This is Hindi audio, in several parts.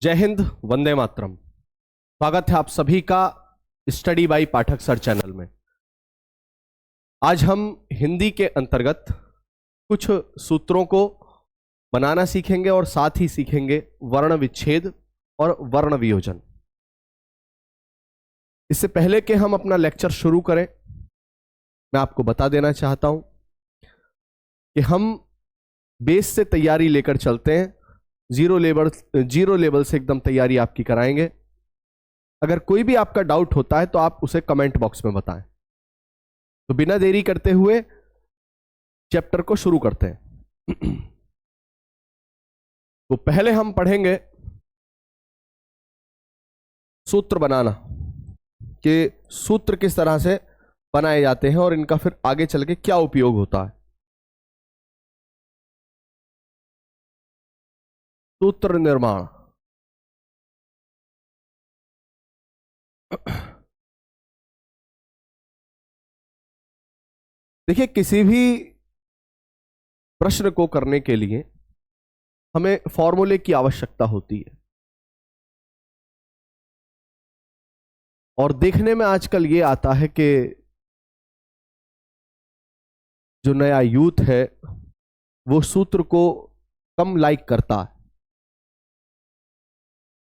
जय हिंद, वंदे मातरम। स्वागत है आप सभी का स्टडी बाय पाठक सर चैनल में। आज हम हिंदी के अंतर्गत कुछ सूत्रों को बनाना सीखेंगे और साथ ही सीखेंगे वर्ण विच्छेद और वर्ण वियोजन। इससे पहले कि हम अपना लेक्चर शुरू करें, मैं आपको बता देना चाहता हूं कि हम बेस से तैयारी लेकर चलते हैं। जीरो लेवल से एकदम तैयारी आपकी कराएंगे। अगर कोई भी आपका डाउट होता है तो आप उसे कमेंट बॉक्स में बताएं। तो बिना देरी करते हुए चैप्टर को शुरू करते हैं। तो पहले हम पढ़ेंगे सूत्र बनाना, कि सूत्र किस तरह से बनाए जाते हैं और इनका फिर आगे चल के क्या उपयोग होता है। सूत्र निर्माण। देखिए, किसी भी प्रश्न को करने के लिए हमें फॉर्मूले की आवश्यकता होती है। और देखने में आजकल ये आता है कि जो नया यूथ है वो सूत्र को कम लाइक करता है,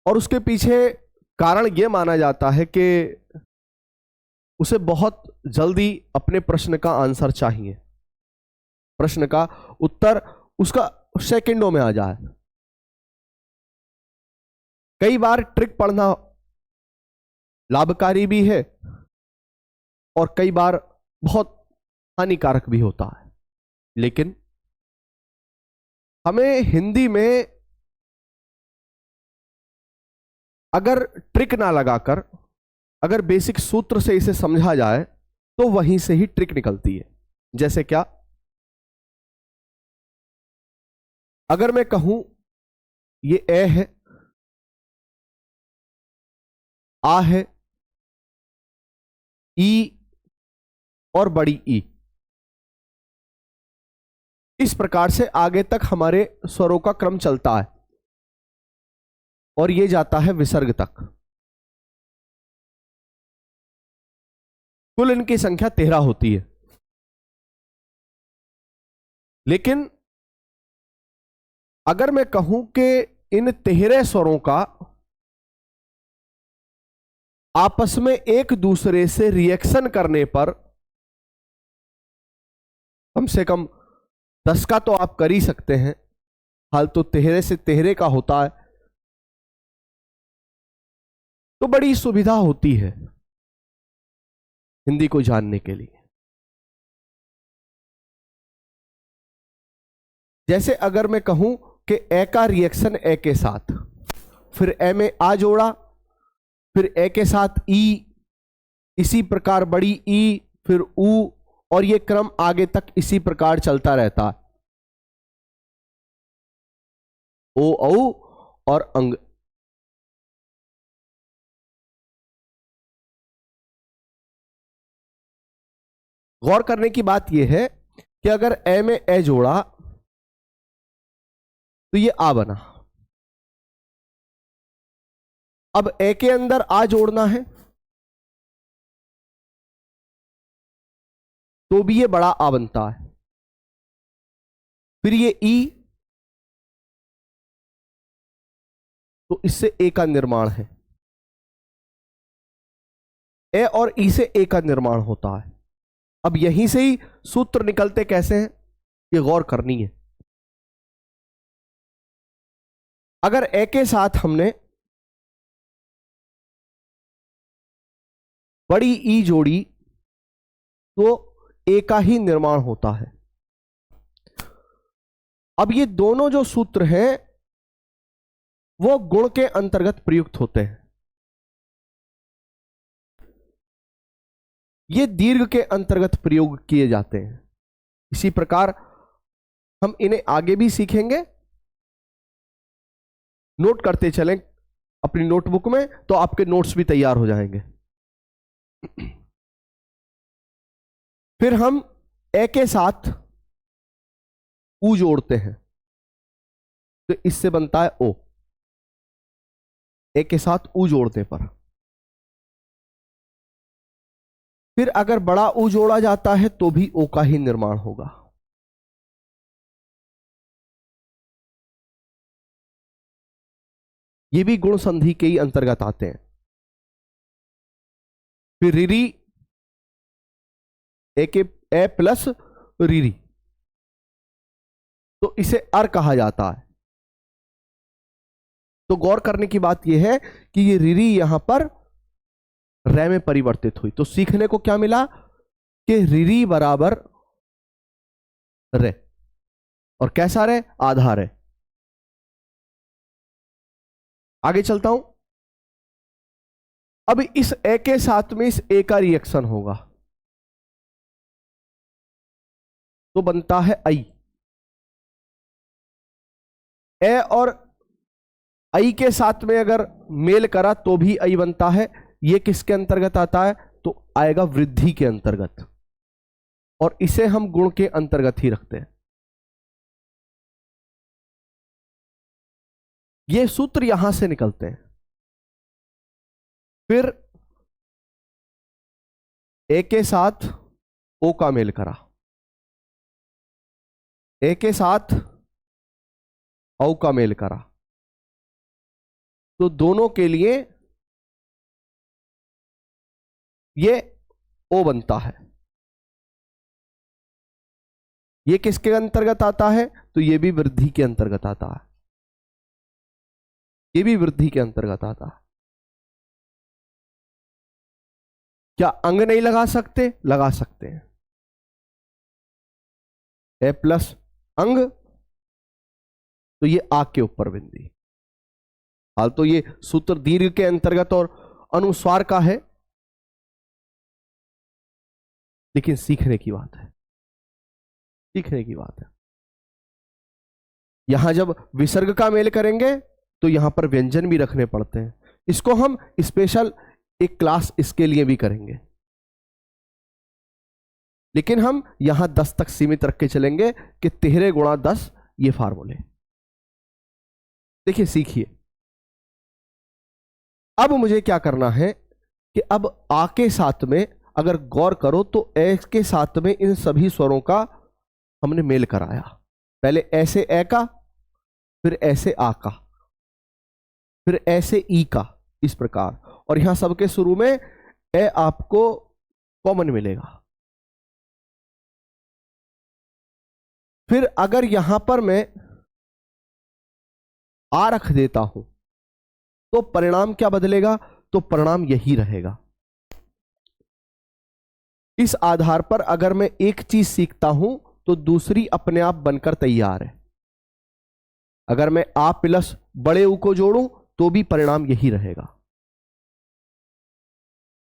और उसके पीछे कारण यह माना जाता है कि उसे बहुत जल्दी अपने प्रश्न का आंसर चाहिए, प्रश्न का उत्तर उसका सेकंडों में आ जाए। कई बार ट्रिक पढ़ना लाभकारी भी है और कई बार बहुत हानिकारक भी होता है। लेकिन हमें हिंदी में अगर ट्रिक ना लगाकर, अगर बेसिक सूत्र से इसे समझा जाए तो वहीं से ही ट्रिक निकलती है। जैसे क्या, अगर मैं कहूं ये ए है, आ है, ई और बड़ी ई, इस प्रकार से आगे तक हमारे स्वरों का क्रम चलता है और ये जाता है विसर्ग तक। कुल इनकी संख्या 13 होती है। लेकिन अगर मैं कहूं कि इन 13 स्वरों का आपस में एक दूसरे से रिएक्शन करने पर कम से कम 10 का तो आप कर ही सकते हैं। हाल तो 13 से 13 का होता है, तो बड़ी सुविधा होती है हिंदी को जानने के लिए। जैसे अगर मैं कहूं कि ए का रिएक्शन ए के साथ, फिर ए में आ जोड़ा, फिर ए के साथ ई, इसी प्रकार बड़ी ई, फिर ऊ, और ये क्रम आगे तक इसी प्रकार चलता रहता है। ओ औ और अंग। गौर करने की बात यह है कि अगर ए में ए जोड़ा तो ये आ बना। अब ए के अंदर आ जोड़ना है तो भी ये बड़ा आ बनता है। फिर ये ई, तो इससे ए का निर्माण है। ए और ई से ए का निर्माण होता है। अब यहीं से ही सूत्र निकलते कैसे हैं, ये गौर करनी है। अगर ए के साथ हमने बड़ी ई जोड़ी तो ए का ही निर्माण होता है। अब ये दोनों जो सूत्र हैं वो गुण के अंतर्गत प्रयुक्त होते हैं। ये दीर्घ के अंतर्गत प्रयोग किए जाते हैं। इसी प्रकार हम इन्हें आगे भी सीखेंगे। नोट करते चलें अपनी नोटबुक में, तो आपके नोट्स भी तैयार हो जाएंगे। फिर हम ए के साथ ऊ जोड़ते हैं तो इससे बनता है ओ। ए के साथ ऊ जोड़ने पर। फिर अगर बड़ा ऊ जोड़ा जाता है तो भी ओ का ही निर्माण होगा। ये भी गुण संधि के ही अंतर्गत आते हैं। फिर रीरी, ए के ए प्लस रीरी, तो इसे अर कहा जाता है। तो गौर करने की बात यह है कि ये रीरी यहां पर रे में परिवर्तित हुई, तो सीखने को क्या मिला कि रीरी बराबर रे, और कैसा रे, आधा रे। आगे चलता हूं। अब इस ए के साथ में इस ए का रिएक्शन होगा तो बनता है आई। ए और आई के साथ में अगर मेल करा तो भी आई बनता है। ये किसके अंतर्गत आता है, तो आएगा वृद्धि के अंतर्गत, और इसे हम गुण के अंतर्गत ही रखते हैं। ये सूत्र यहां से निकलते हैं। फिर ए के साथ ओ का मेल करा, ए के साथ औ का मेल करा, तो दोनों के लिए ये ओ बनता है। ये किसके अंतर्गत आता है, तो ये भी वृद्धि के अंतर्गत आता है। ये भी वृद्धि के अंतर्गत आता है। क्या अंग नहीं लगा सकते, लगा सकते हैं। ए प्लस अंग, तो ये आ के ऊपर बिंदी। हाल तो ये सूत्र दीर्घ के अंतर्गत और अनुस्वार का है, लेकिन सीखने की बात है, सीखने की बात है। यहां जब विसर्ग का मेल करेंगे तो यहां पर व्यंजन भी रखने पड़ते हैं। इसको हम स्पेशल एक क्लास इसके लिए भी करेंगे, लेकिन हम यहां 10 तक सीमित रख के चलेंगे कि 13 गुणा 10 ये फार्मूले। देखिए, सीखिए। अब मुझे क्या करना है कि अब आ के साथ में अगर गौर करो तो ए के साथ में इन सभी स्वरों का हमने मेल कराया। पहले ऐसे ए का, फिर ऐसे आ का, फिर ऐसे ई का, इस प्रकार। और यहां सबके शुरू में ए आपको कॉमन मिलेगा। फिर अगर यहां पर मैं आ रख देता हूं तो परिणाम क्या बदलेगा, तो परिणाम यही रहेगा। इस आधार पर अगर मैं एक चीज सीखता हूं तो दूसरी अपने आप बनकर तैयार है। अगर मैं आ प्लस बड़े ऊ को जोड़ूं तो भी परिणाम यही रहेगा।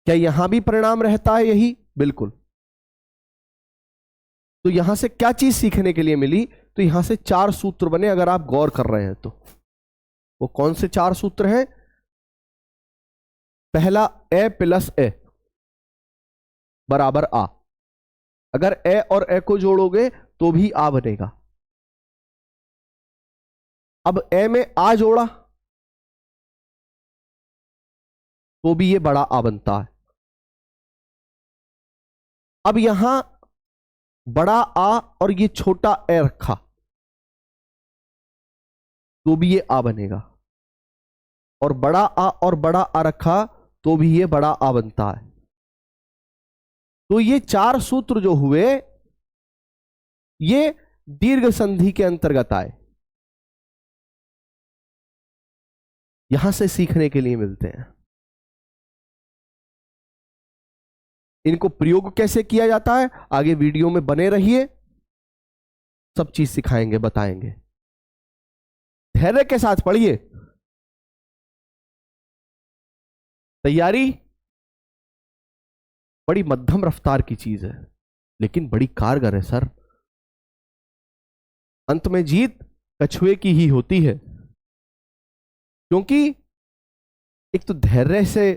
क्या यहां भी परिणाम रहता है यही? बिल्कुल। तो यहां से क्या चीज सीखने के लिए मिली, तो यहां से 4 सूत्र बने, अगर आप गौर कर रहे हैं तो। वो कौन से 4 सूत्र हैं? पहला, ए प्लस ए बराबर आ। अगर ए और ए को जोड़ोगे तो भी आ बनेगा। अब ए में आ जोड़ा तो भी ये बड़ा आ बनता है। अब यहां बड़ा आ और ये छोटा ए रखा तो भी ये आ बनेगा, और बड़ा आ और बड़ा आ रखा तो भी ये बड़ा आ बनता है। तो ये 4 सूत्र जो हुए ये दीर्घ संधि के अंतर्गत आए, यहां से सीखने के लिए मिलते हैं। इनको प्रयोग कैसे किया जाता है आगे वीडियो में बने रहिए, सब चीज सिखाएंगे, बताएंगे। धैर्य के साथ पढ़िए। तैयारी बड़ी मध्यम रफ्तार की चीज है, लेकिन बड़ी कारगर है सर। अंत में जीत कछुए की ही होती है, क्योंकि एक तो धैर्य से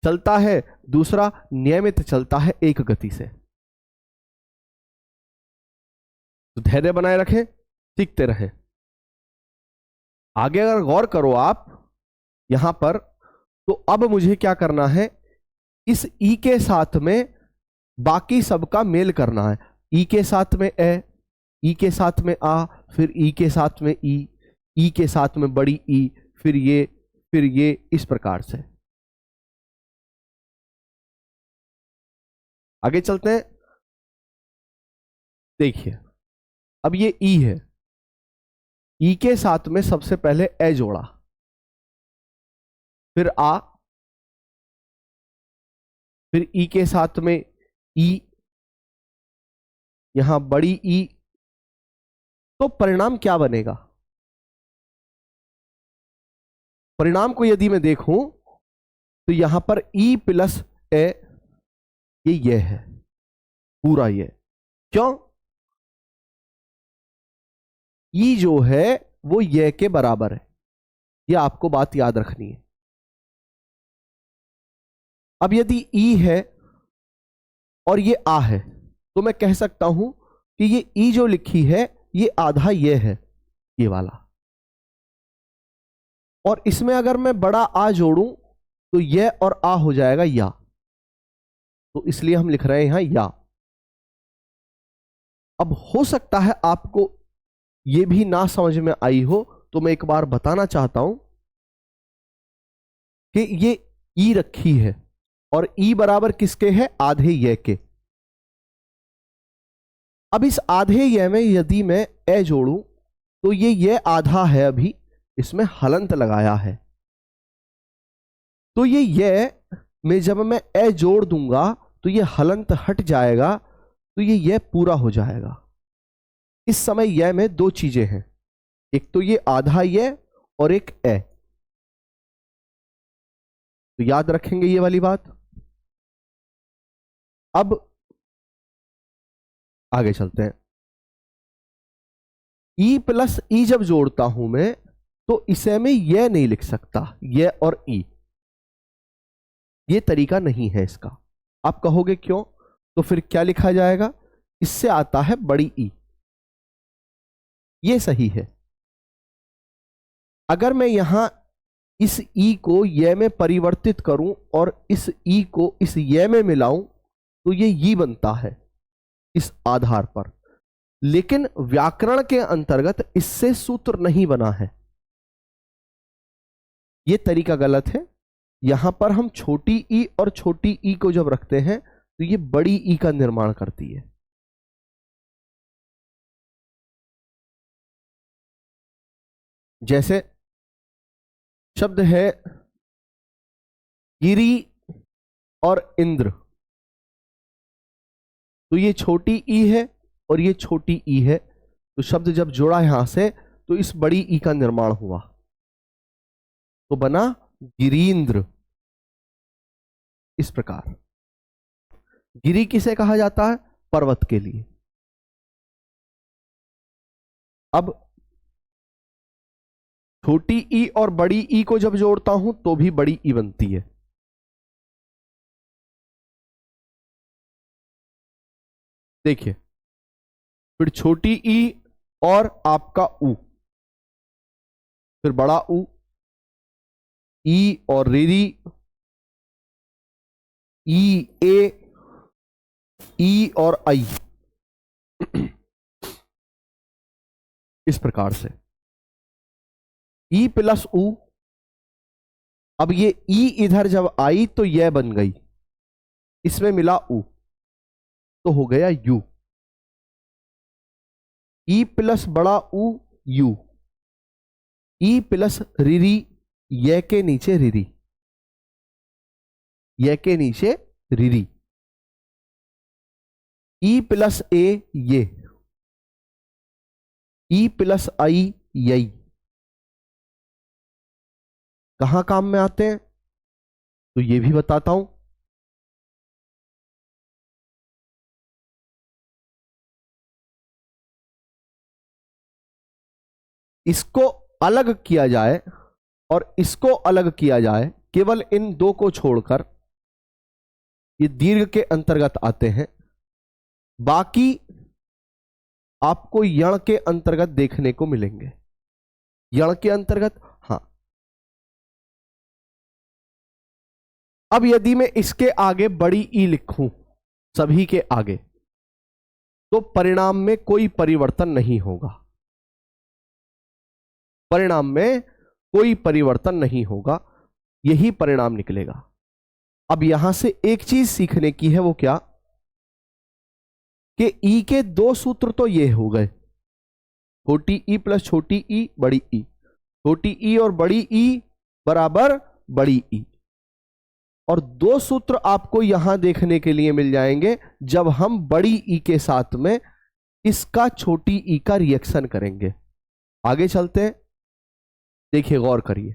चलता है, दूसरा नियमित चलता है एक गति से। तो धैर्य बनाए रखें, सीखते रहें। आगे अगर गौर करो आप यहां पर। तो अब मुझे क्या करना है, इस ई के साथ में बाकी सबका मेल करना है। ई के साथ में ए, ई के साथ में आ, फिर ई के साथ में ई के साथ में बड़ी ई, फिर ये, इस प्रकार से। आगे चलते हैं। देखिए अब ये ई है, ई के साथ में सबसे पहले ए जोड़ा, फिर आ, फिर ई के साथ में ई, यहां बड़ी ई। तो परिणाम क्या बनेगा? परिणाम को यदि मैं देखूं तो यहां पर ई प्लस ए, ये है पूरा ये। क्यों? ई जो है वो ये के बराबर है, ये आपको बात याद रखनी है। अब यदि ई है और ये आ है तो मैं कह सकता हूं कि ये ई जो लिखी है ये आधा ये है, ये वाला। और इसमें अगर मैं बड़ा आ जोड़ूं तो ये और आ हो जाएगा या, तो इसलिए हम लिख रहे हैं यहां या। अब हो सकता है आपको ये भी ना समझ में आई हो, तो मैं एक बार बताना चाहता हूं कि ये ई रखी है और ई बराबर किसके है? आधे ये के। अब इस आधे ये में यदि मैं ए जोड़ूं तो ये आधा है, अभी इसमें हलंत लगाया है, तो ये में जब मैं ए जोड़ दूंगा तो ये हलंत हट जाएगा, तो ये पूरा हो जाएगा। इस समय यह में दो चीजें हैं, एक तो ये आधा ये और एक ए, तो याद रखेंगे ये वाली बात। अब आगे चलते हैं। ई प्लस ई जब जोड़ता हूं मैं तो इसे में यह नहीं लिख सकता, ये और ई, ये तरीका नहीं है इसका। आप कहोगे क्यों? तो फिर क्या लिखा जाएगा? इससे आता है बड़ी ई, ये सही है। अगर मैं यहां इस ई को ये में परिवर्तित करूं और इस ई को इस ये में मिलाऊं तो ये ई बनता है इस आधार पर, लेकिन व्याकरण के अंतर्गत इससे सूत्र नहीं बना है, ये तरीका गलत है। यहां पर हम छोटी ई और छोटी ई को जब रखते हैं तो ये बड़ी ई का निर्माण करती है। जैसे शब्द है गिरी और इंद्र, तो ये छोटी ई है और ये छोटी ई है, तो शब्द जब जोड़ा यहां से तो इस बड़ी ई का निर्माण हुआ, तो बना गिरीन्द्र। इस प्रकार गिरी किसे कहा जाता है? पर्वत के लिए। अब छोटी ई और बड़ी ई को जब जोड़ता हूं तो भी बड़ी ई बनती है। देखिए फिर छोटी ई और आपका ऊ, फिर बड़ा ऊ, ई और रीरी, ई ए, ई और आई, इस प्रकार से ई प्लस ऊ। अब ये ई इधर जब आई तो यह बन गई, इसमें मिला ऊ तो हो गया यू। ई प्लस बड़ा ऊ यू, ई प्लस रिरी, ये के नीचे रिरी, ये के नीचे रिरी, ई प्लस ए ये, ई प्लस आई यही। कहां काम में आते हैं तो ये भी बताता हूं। इसको अलग किया जाए और इसको अलग किया जाए, केवल इन दो को छोड़कर, ये दीर्घ के अंतर्गत आते हैं। बाकी आपको यण के अंतर्गत देखने को मिलेंगे। यण के अंतर्गत, हाँ, अब यदि मैं इसके आगे बड़ी ई लिखूं, सभी के आगे, तो परिणाम में कोई परिवर्तन नहीं होगा। परिणाम में कोई परिवर्तन नहीं होगा, यही परिणाम निकलेगा। अब यहां से एक चीज सीखने की है, वो क्या कि ई के दो सूत्र तो ये हो गए, छोटी ई प्लस छोटी ई बड़ी ई, छोटी ई और बड़ी ई बराबर बड़ी ई। और दो सूत्र आपको यहां देखने के लिए मिल जाएंगे जब हम बड़ी ई के साथ में इसका छोटी ई का रिएक्शन करेंगे। आगे चलते हैं, देखिए गौर करिए।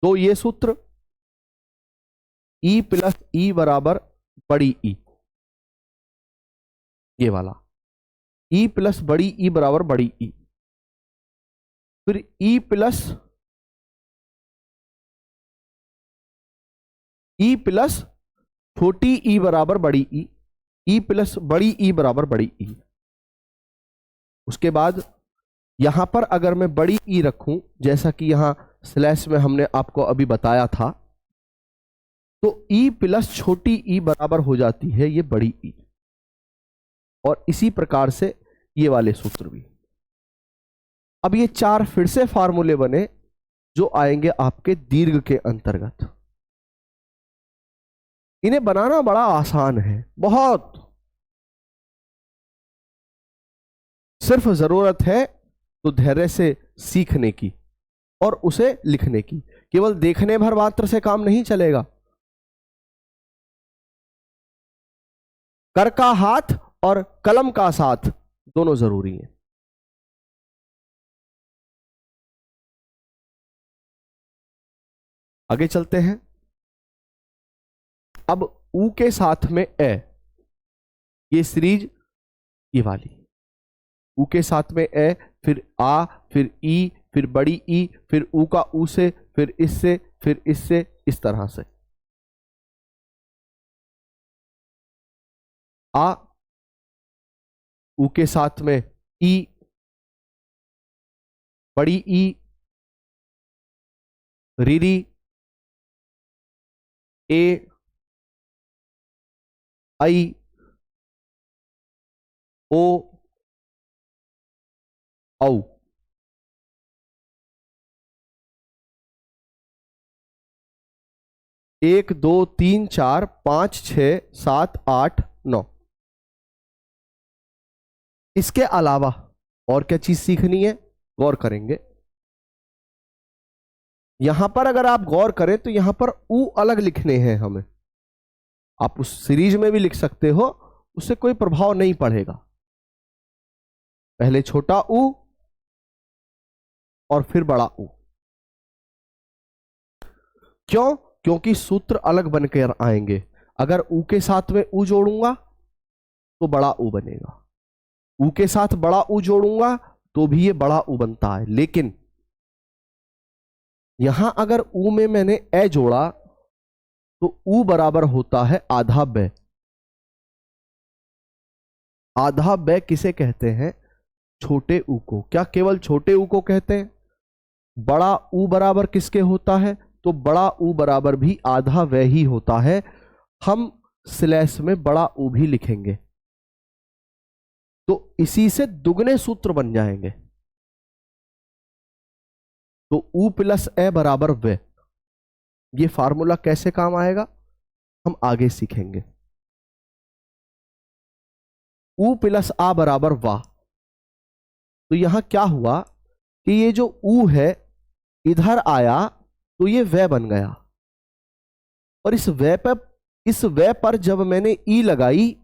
तो ये सूत्र ई प्लस ई बराबर बड़ी ई, ये वाला ई प्लस बड़ी ई बराबर बड़ी ई, फिर ई प्लस छोटी ई बराबर बड़ी ई प्लस बड़ी ई बराबर बड़ी ई। उसके बाद यहां पर अगर मैं बड़ी ई रखूं, जैसा कि यहां स्लैश में हमने आपको अभी बताया था, तो ई प्लस छोटी ई बराबर हो जाती है ये बड़ी ई। और इसी प्रकार से ये वाले सूत्र भी। अब ये चार फिर से फार्मूले बने जो आएंगे आपके दीर्घ के अंतर्गत। इन्हें बनाना बड़ा आसान है, बहुत। सिर्फ जरूरत है तो धैर्य से सीखने की और उसे लिखने की। केवल देखने भर मात्र से काम नहीं चलेगा, कर का हाथ और कलम का साथ दोनों जरूरी है। आगे चलते हैं। अब ऊ के साथ में ए, ये सीरीज ये वाली, ऊ के साथ में ए, फिर आ, फिर ई, फिर बड़ी ई, फिर ऊ का ऊ से, फिर इससे, फिर इससे, इस तरह से। आ, ऊ के साथ में ई, बड़ी ई, रीरी, ए, आई, ओ, औ। एक, दो, तीन, चार, पांच, 6, 7, 8, 9। इसके अलावा और क्या चीज सीखनी है, गौर करेंगे। यहां पर अगर आप गौर करें तो यहां पर ऊ अलग लिखने हैं हमें। आप उस सीरीज में भी लिख सकते हो, उससे कोई प्रभाव नहीं पड़ेगा। पहले छोटा ऊ और फिर बड़ा ऊ। क्यों? क्योंकि सूत्र अलग बनकर आएंगे। अगर ऊ के साथ में ऊ जोड़ूंगा तो बड़ा ऊ बनेगा, ऊ के साथ बड़ा ऊ जोड़ूंगा तो भी ये बड़ा ऊ बनता है। लेकिन यहां अगर ऊ में मैंने ए जोड़ा तो ऊ बराबर होता है आधा बै। आधा बै किसे कहते हैं? छोटे ऊ को। क्या केवल छोटे ऊ को कहते हैं? बड़ा ऊ बराबर किसके होता है? तो बड़ा ऊ बराबर भी आधा बै ही होता है। हम स्लैश में बड़ा ऊ भी लिखेंगे तो इसी से दुगने सूत्र बन जाएंगे। तो ऊ प्लस ए बराबर वे, ये फार्मूला कैसे काम आएगा हम आगे सीखेंगे। ऊ प्लस आ बराबर वा। तो यहां क्या हुआ कि ये जो ऊ है इधर आया तो ये वे बन गया, और इस वे पर जब मैंने ई लगाई,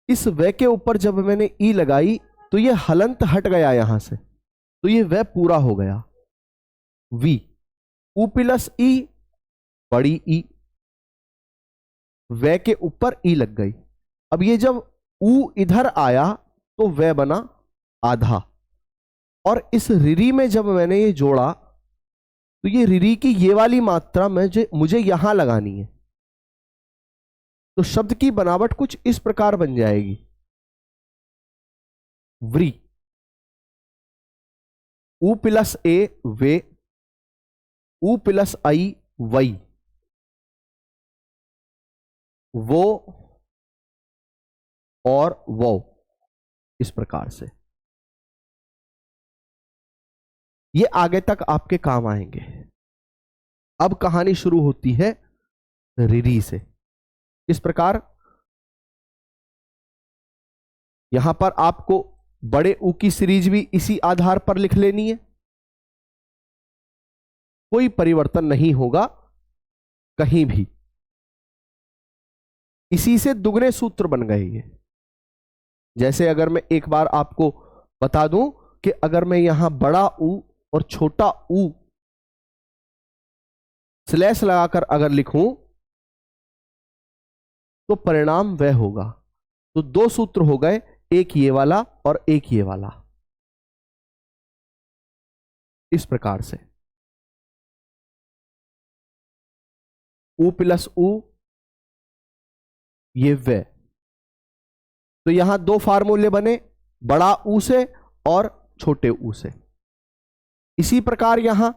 इस वे के ऊपर जब मैंने ई लगाई तो ये हलंत हट गया यहां से, तो ये वे पूरा हो गया। वी, ऊ प्लस ई बड़ी ई, वे के ऊपर ई लग गई। अब ये जब ऊ इधर आया तो वे बना आधा, और इस रिरी में जब मैंने ये जोड़ा तो ये रिरी की ये वाली मात्रा मुझे यहां लगानी है। तो शब्द की बनावट कुछ इस प्रकार बन जाएगी। व्री, ऊ प्लस ए वे, ऊ प्लस आई वही, वो और वो, इस प्रकार से ये आगे तक आपके काम आएंगे। अब कहानी शुरू होती है रिरी से। इस प्रकार यहां पर आपको बड़े ऊ की सीरीज भी इसी आधार पर लिख लेनी है, कोई परिवर्तन नहीं होगा कहीं भी। इसी से दुगने सूत्र बन गए ये। जैसे अगर मैं एक बार आपको बता दूं कि अगर मैं यहां बड़ा ऊ और छोटा ऊ स्लैश लगाकर अगर लिखूं तो परिणाम वह होगा। तो दो सूत्र हो गए, एक ये वाला और एक ये वाला, इस प्रकार से ऊ प्लस ऊ, ये वे। तो यहां दो फार्मूले बने, बड़ा ऊ से और छोटे ऊ से। इसी प्रकार यहां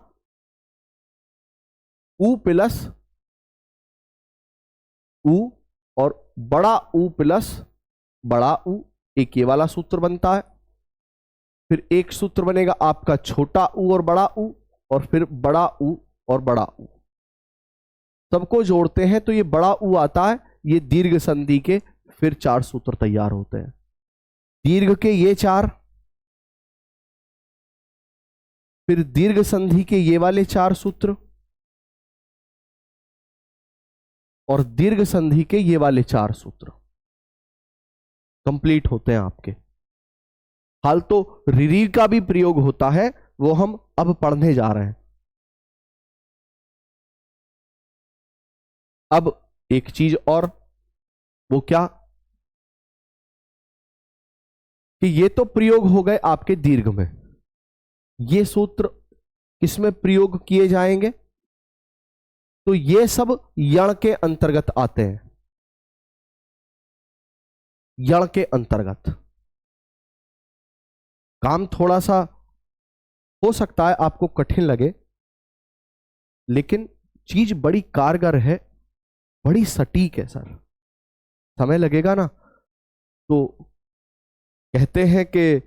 ऊ प्लस ऊ और बड़ा ऊ प्लस बड़ा ऊ, एक ये वाला सूत्र बनता है। फिर एक सूत्र बनेगा आपका छोटा ऊ और बड़ा ऊ, और फिर बड़ा ऊ और बड़ा ऊ। सबको जोड़ते हैं तो ये बड़ा ऊ आता है, ये दीर्घ संधि के फिर चार सूत्र तैयार होते हैं। दीर्घ के ये चार, फिर दीर्घ संधि के ये वाले चार सूत्र, और दीर्घ संधि के ये वाले चार सूत्र कंप्लीट होते हैं आपके। हाल तो रिरी का भी प्रयोग होता है, वो हम अब पढ़ने जा रहे हैं। अब एक चीज और, वो क्या कि ये तो प्रयोग हो गए आपके दीर्घ में। ये सूत्र किसमें प्रयोग किए जाएंगे? तो ये सब यण के अंतर्गत आते हैं। यण के अंतर्गत काम थोड़ा सा हो सकता है आपको कठिन लगे, लेकिन चीज बड़ी कारगर है, बड़ी सटीक है सर। समय लगेगा ना, तो कहते हैं कि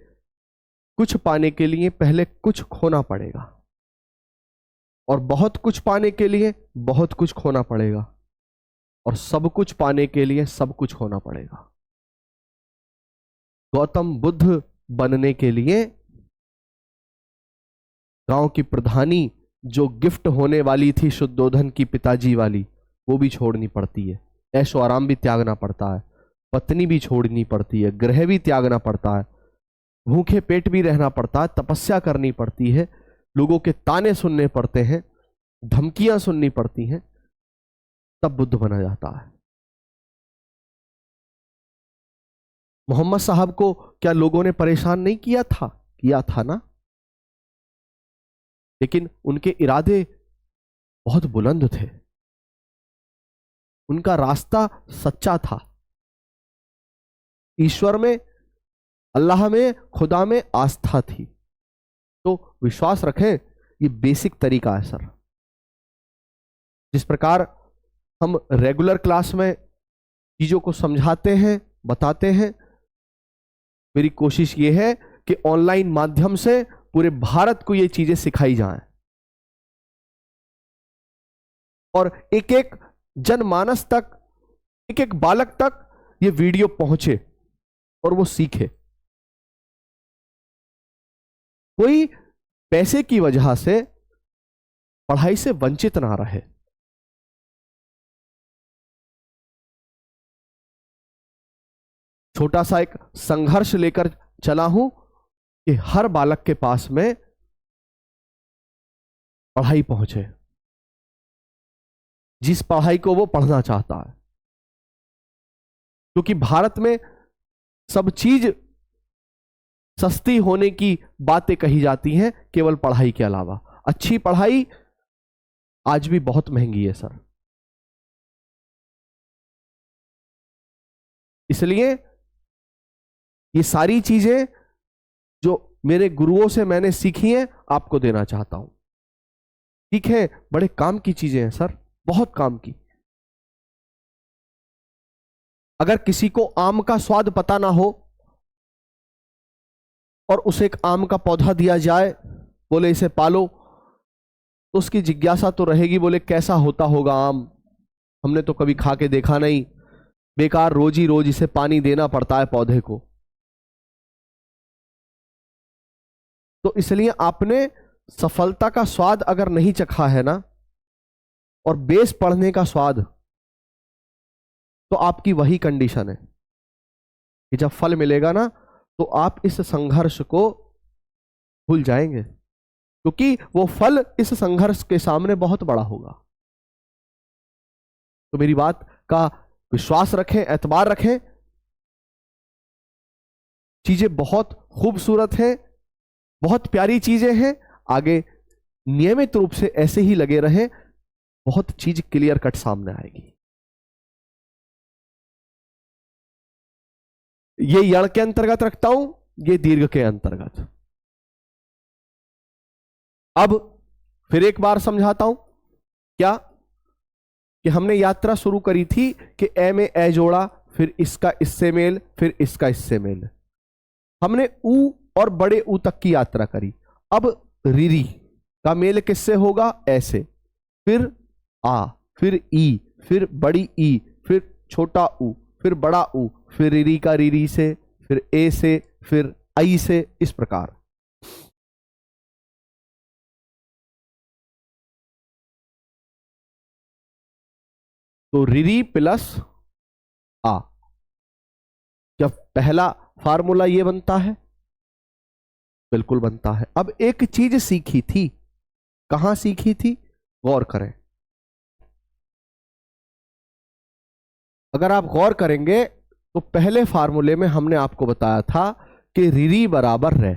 कुछ पाने के लिए पहले कुछ खोना पड़ेगा, और बहुत कुछ पाने के लिए बहुत कुछ खोना पड़ेगा, और सब कुछ पाने के लिए सब कुछ खोना पड़ेगा। गौतम बुद्ध बनने के लिए गांव की प्रधानी जो गिफ्ट होने वाली थी शुद्धोधन की पिताजी वाली, वो भी छोड़नी पड़ती है। ऐशो आराम भी त्यागना पड़ता है, पत्नी भी छोड़नी पड़ती है, गृह भी त्यागना पड़ता है, भूखे पेट भी रहना पड़ता है, तपस्या करनी पड़ती है, लोगों के ताने सुनने पड़ते हैं, धमकियां सुननी पड़ती हैं, तब बुद्ध बना जाता है। मोहम्मद साहब को क्या लोगों ने परेशान नहीं किया था? किया था ना, लेकिन उनके इरादे बहुत बुलंद थे, उनका रास्ता सच्चा था। ईश्वर में, अल्लाह में, खुदा में आस्था थी। तो विश्वास रखें, ये बेसिक तरीका है सर। जिस प्रकार हम रेगुलर क्लास में चीजों को समझाते हैं, बताते हैं, मेरी कोशिश ये है कि ऑनलाइन माध्यम से पूरे भारत को ये चीजें सिखाई जाएं, और एक एक जनमानस तक, एक एक बालक तक ये वीडियो पहुंचे और वो सीखे। कोई पैसे की वजह से पढ़ाई से वंचित ना रहे। छोटा सा एक संघर्ष लेकर चला हूं कि हर बालक के पास में पढ़ाई पहुंचे, जिस पढ़ाई को वो पढ़ना चाहता है। क्योंकि भारत में सब चीज सस्ती होने की बातें कही जाती हैं, केवल पढ़ाई के अलावा। अच्छी पढ़ाई आज भी बहुत महंगी है सर। इसलिए ये सारी चीजें जो मेरे गुरुओं से मैंने सीखी हैं, आपको देना चाहता हूं। ठीक है, बड़े काम की चीजें हैं सर, बहुत काम की। अगर किसी को आम का स्वाद पता ना हो और उसे एक आम का पौधा दिया जाए, बोले इसे पालो, तो उसकी जिज्ञासा तो रहेगी, बोले कैसा होता होगा आम, हमने तो कभी खा के देखा नहीं, बेकार रोज ही रोज इसे पानी देना पड़ता है पौधे को। तो इसलिए आपने सफलता का स्वाद अगर नहीं चखा है ना, और बेस पढ़ने का स्वाद, तो आपकी वही कंडीशन है कि जब फल मिलेगा ना, तो आप इस संघर्ष को भूल जाएंगे, क्योंकि वो फल इस संघर्ष के सामने बहुत बड़ा होगा। तो मेरी बात का विश्वास रखें, एतबार रखें, चीजें बहुत खूबसूरत हैं, बहुत प्यारी चीजें हैं। आगे नियमित रूप से ऐसे ही लगे रहें, बहुत चीज क्लियर कट सामने आएगी। ये यण के अंतर्गत रखता हूं, ये दीर्घ के अंतर्गत। अब फिर एक बार समझाता हूं, क्या कि हमने यात्रा शुरू करी थी कि ए में ए जोड़ा, फिर इसका इससे मेल, फिर इसका इससे मेल, हमने ऊ और बड़े ऊ तक की यात्रा करी। अब रीरी का मेल किससे होगा? ऐसे, फिर आ, फिर ई, फिर बड़ी ई, फिर छोटा ऊ, फिर बड़ा ऊ, फिर रीरी का रीरी से, फिर ए से, फिर आई से, इस प्रकार। तो रीरी प्लस आ, जब पहला फार्मूला ये बनता है, बिल्कुल बनता है। अब एक चीज सीखी थी, कहां सीखी थी? गौर करें, अगर आप गौर करेंगे तो पहले फार्मूले में हमने आपको बताया था कि रीरी बराबर रहे,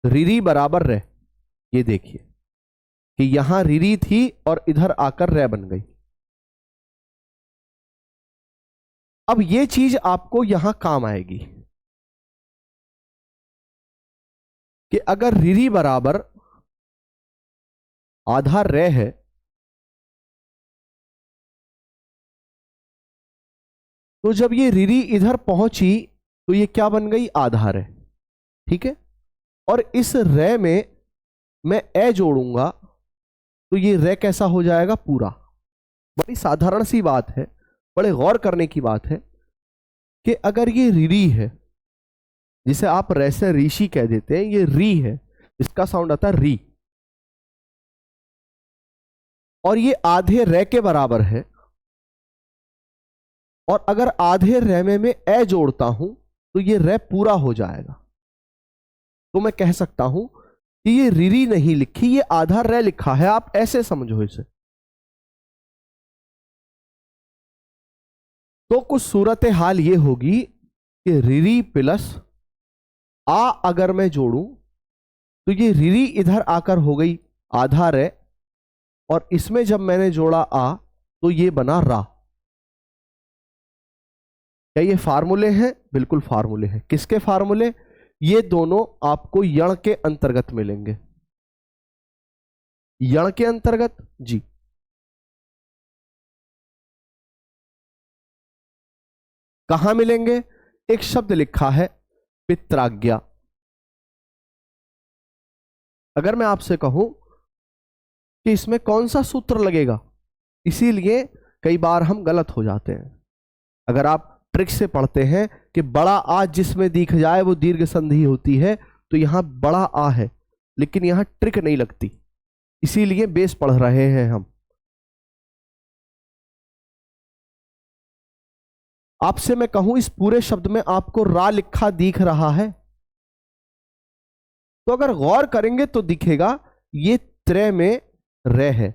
रीरी बराबर रहे। ये देखिए कि यहां रीरी थी और इधर आकर रे बन गई। अब ये चीज आपको यहां काम आएगी कि अगर रीरी बराबर आधा रे है, तो जब ये रीरी इधर पहुंची तो ये क्या बन गई? आधा रे। ठीक है, और इस रे में मैं ए जोड़ूंगा तो ये रे कैसा हो जाएगा? पूरा। बड़ी साधारण सी बात है, बड़े गौर करने की बात है कि अगर ये रीरी है, जिसे आप रे से ऋषि कह देते हैं, ये री है, इसका साउंड आता है री, और ये आधे रे के बराबर है, और अगर आधे रे में ए जोड़ता हूं तो ये रे पूरा हो जाएगा। तो मैं कह सकता हूं कि ये रीरी नहीं लिखी, ये आधा रे लिखा है, आप ऐसे समझो इसे। तो कुछ सूरत हाल ये होगी कि रीरी प्लस आ अगर मैं जोड़ूं तो ये रीरी इधर आकर हो गई आधा रे, और इसमें जब मैंने जोड़ा आ तो ये बना रा। क्या ये फार्मूले हैं? बिल्कुल फार्मूले हैं। किसके फार्मूले? ये दोनों आपको यण के अंतर्गत मिलेंगे। यण के अंतर्गत जी। कहां मिलेंगे? एक शब्द लिखा है पित्राज्ञा। अगर मैं आपसे कहूं कि इसमें कौन सा सूत्र लगेगा, इसीलिए कई बार हम गलत हो जाते हैं। अगर आप ट्रिक से पढ़ते हैं कि बड़ा आ जिसमें दिख जाए वो दीर्घ संधि होती है, तो यहां बड़ा आ है, लेकिन यहां ट्रिक नहीं लगती, इसीलिए बेस पढ़ रहे हैं हम। आपसे मैं कहूं इस पूरे शब्द में आपको रा लिखा दिख रहा है, तो अगर गौर करेंगे तो दिखेगा ये त्रय में रे है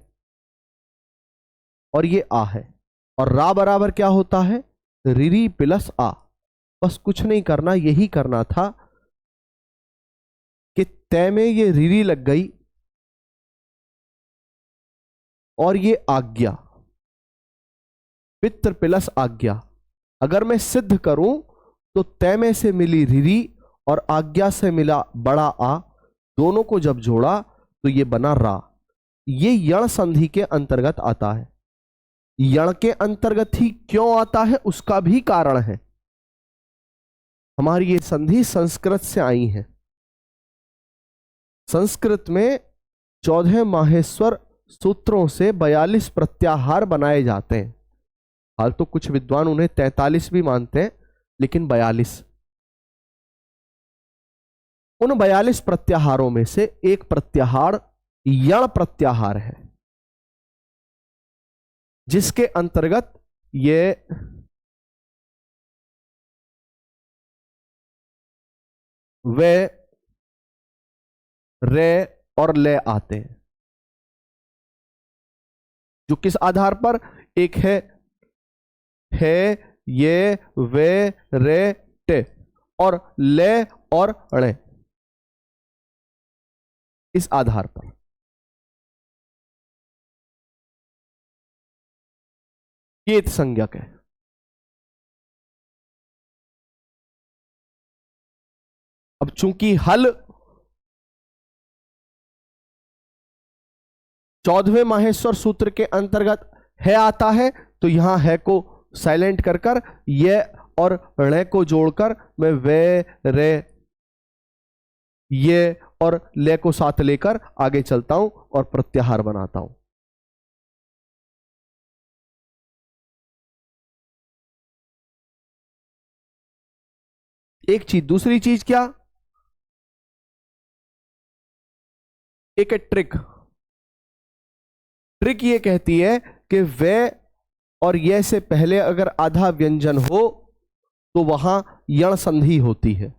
और ये आ है, और रा बराबर क्या होता है? रीरी प्लस आ। बस कुछ नहीं करना, यही करना था कि तय में ये रीरी लग गई और ये आज्ञा, पित्र प्लस आज्ञा। अगर मैं सिद्ध करूं तो तय में से मिली रीरी और आज्ञा से मिला बड़ा आ, दोनों को जब जोड़ा तो ये बना रा, ये यण संधि के अंतर्गत आता है। यण के अंतर्गत ही क्यों आता है उसका भी कारण है। हमारी ये संधि संस्कृत से आई है। संस्कृत में 14 माहेश्वर सूत्रों से 42 प्रत्याहार बनाए जाते हैं। हाल तो कुछ विद्वान उन्हें 43 भी मानते हैं, लेकिन 42। उन 42 प्रत्याहारों में से एक प्रत्याहार यण प्रत्याहार है, जिसके अंतर्गत ये वे, रे और ले आते हैं। जो किस आधार पर, एक है ये, वे, रे, टे, और ले और णे, इस आधार पर। ये संज्ञक है। अब चूंकि हल 14वें माहेश्वर सूत्र के अंतर्गत है आता है, तो यहां है को साइलेंट कर कर ये और णे को जोड़कर मैं वे, रे, ये और ले को साथ लेकर आगे चलता हूं और प्रत्याहार बनाता हूं। एक चीज, दूसरी चीज क्या, एक है ट्रिक। ट्रिक ये कहती है कि वे और ये से पहले अगर आधा व्यंजन हो तो वहां यण संधि होती है।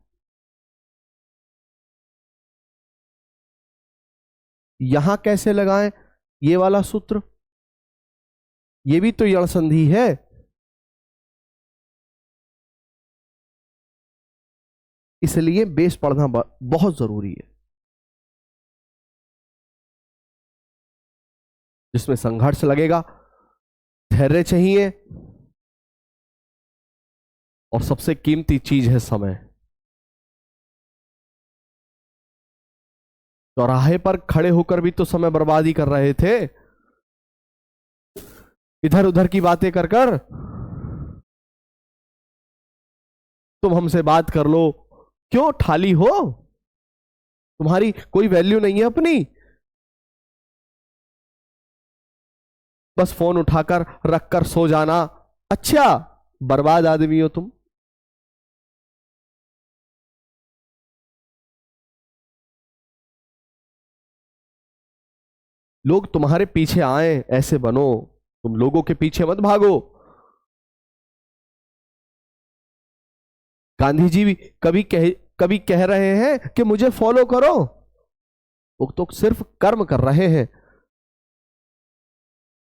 यहां कैसे लगाएं ये वाला सूत्र, ये भी तो यण संधि है। इसलिए बेस पढ़ना बहुत जरूरी है, जिसमें संघर्ष लगेगा, धैर्य चाहिए, और सबसे कीमती चीज है समय। चौराहे पर खड़े होकर भी तो समय बर्बाद ही कर रहे थे, इधर उधर की बातें कर कर। तुम हमसे बात कर लो, क्यों ठाली हो, तुम्हारी कोई वैल्यू नहीं है अपनी, बस फोन उठाकर रखकर सो जाना। अच्छा, बर्बाद आदमी हो तुम। लोग तुम्हारे पीछे आए ऐसे बनो, तुम लोगों के पीछे मत भागो। गांधी जी भी कभी कह रहे हैं कि मुझे फॉलो करो, वो तो सिर्फ कर्म कर रहे हैं,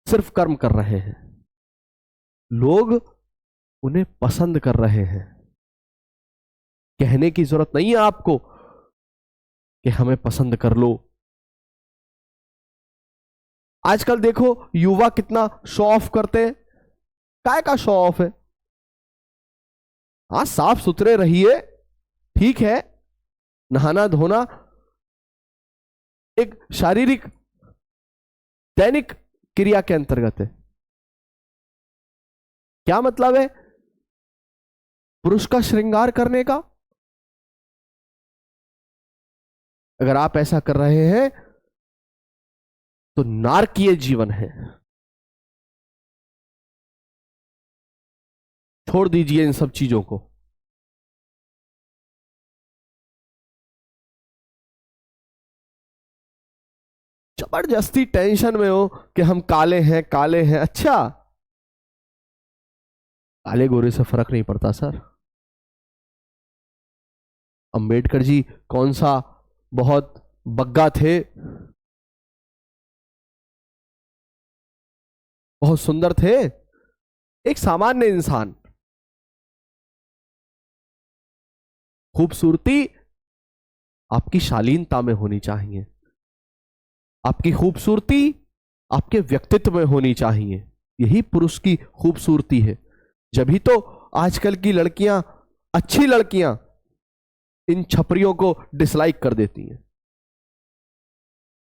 सिर्फ कर्म कर रहे हैं। लोग उन्हें पसंद कर रहे हैं। कहने की जरूरत नहीं है आपको कि हमें पसंद कर लो। आजकल देखो युवा कितना शो ऑफ करते हैं। काय का शो ऑफ है? हाँ, साफ सुथरे रहिए, ठीक है, नहाना धोना एक शारीरिक दैनिक क्रिया के अंतर्गत है। क्या मतलब है पुरुष का श्रृंगार करने का? अगर आप ऐसा कर रहे हैं तो नारकीय जीवन है। छोड़ दीजिए इन सब चीजों को। जबरदस्ती टेंशन में हो कि हम काले हैं, काले हैं। अच्छा, काले गोरे से फर्क नहीं पड़ता सर। अंबेडकर जी कौन सा बहुत बग्गा थे, बहुत सुंदर थे, एक सामान्य इंसान। खूबसूरती आपकी शालीनता में होनी चाहिए, आपकी खूबसूरती आपके व्यक्तित्व में होनी चाहिए। यही पुरुष की खूबसूरती है। जभी तो आजकल की लड़कियां, अच्छी लड़कियां, इन छपरियों को डिसलाइक कर देती हैं।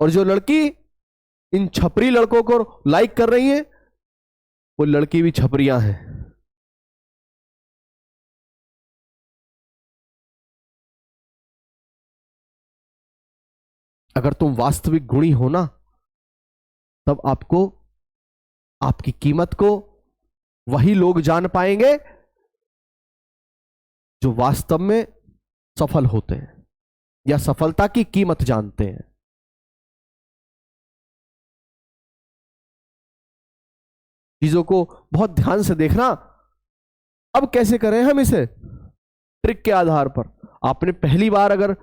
और जो लड़की इन छपरी लड़कों को लाइक कर रही है, वो लड़की भी छपरियां हैं। अगर तुम वास्तविक गुणी हो ना, तब आपको, आपकी कीमत को वही लोग जान पाएंगे जो वास्तव में सफल होते हैं या सफलता की कीमत जानते हैं। चीजों को बहुत ध्यान से देखना। अब कैसे करें हम इसे? ट्रिक के आधार पर। आपने पहली बार अगर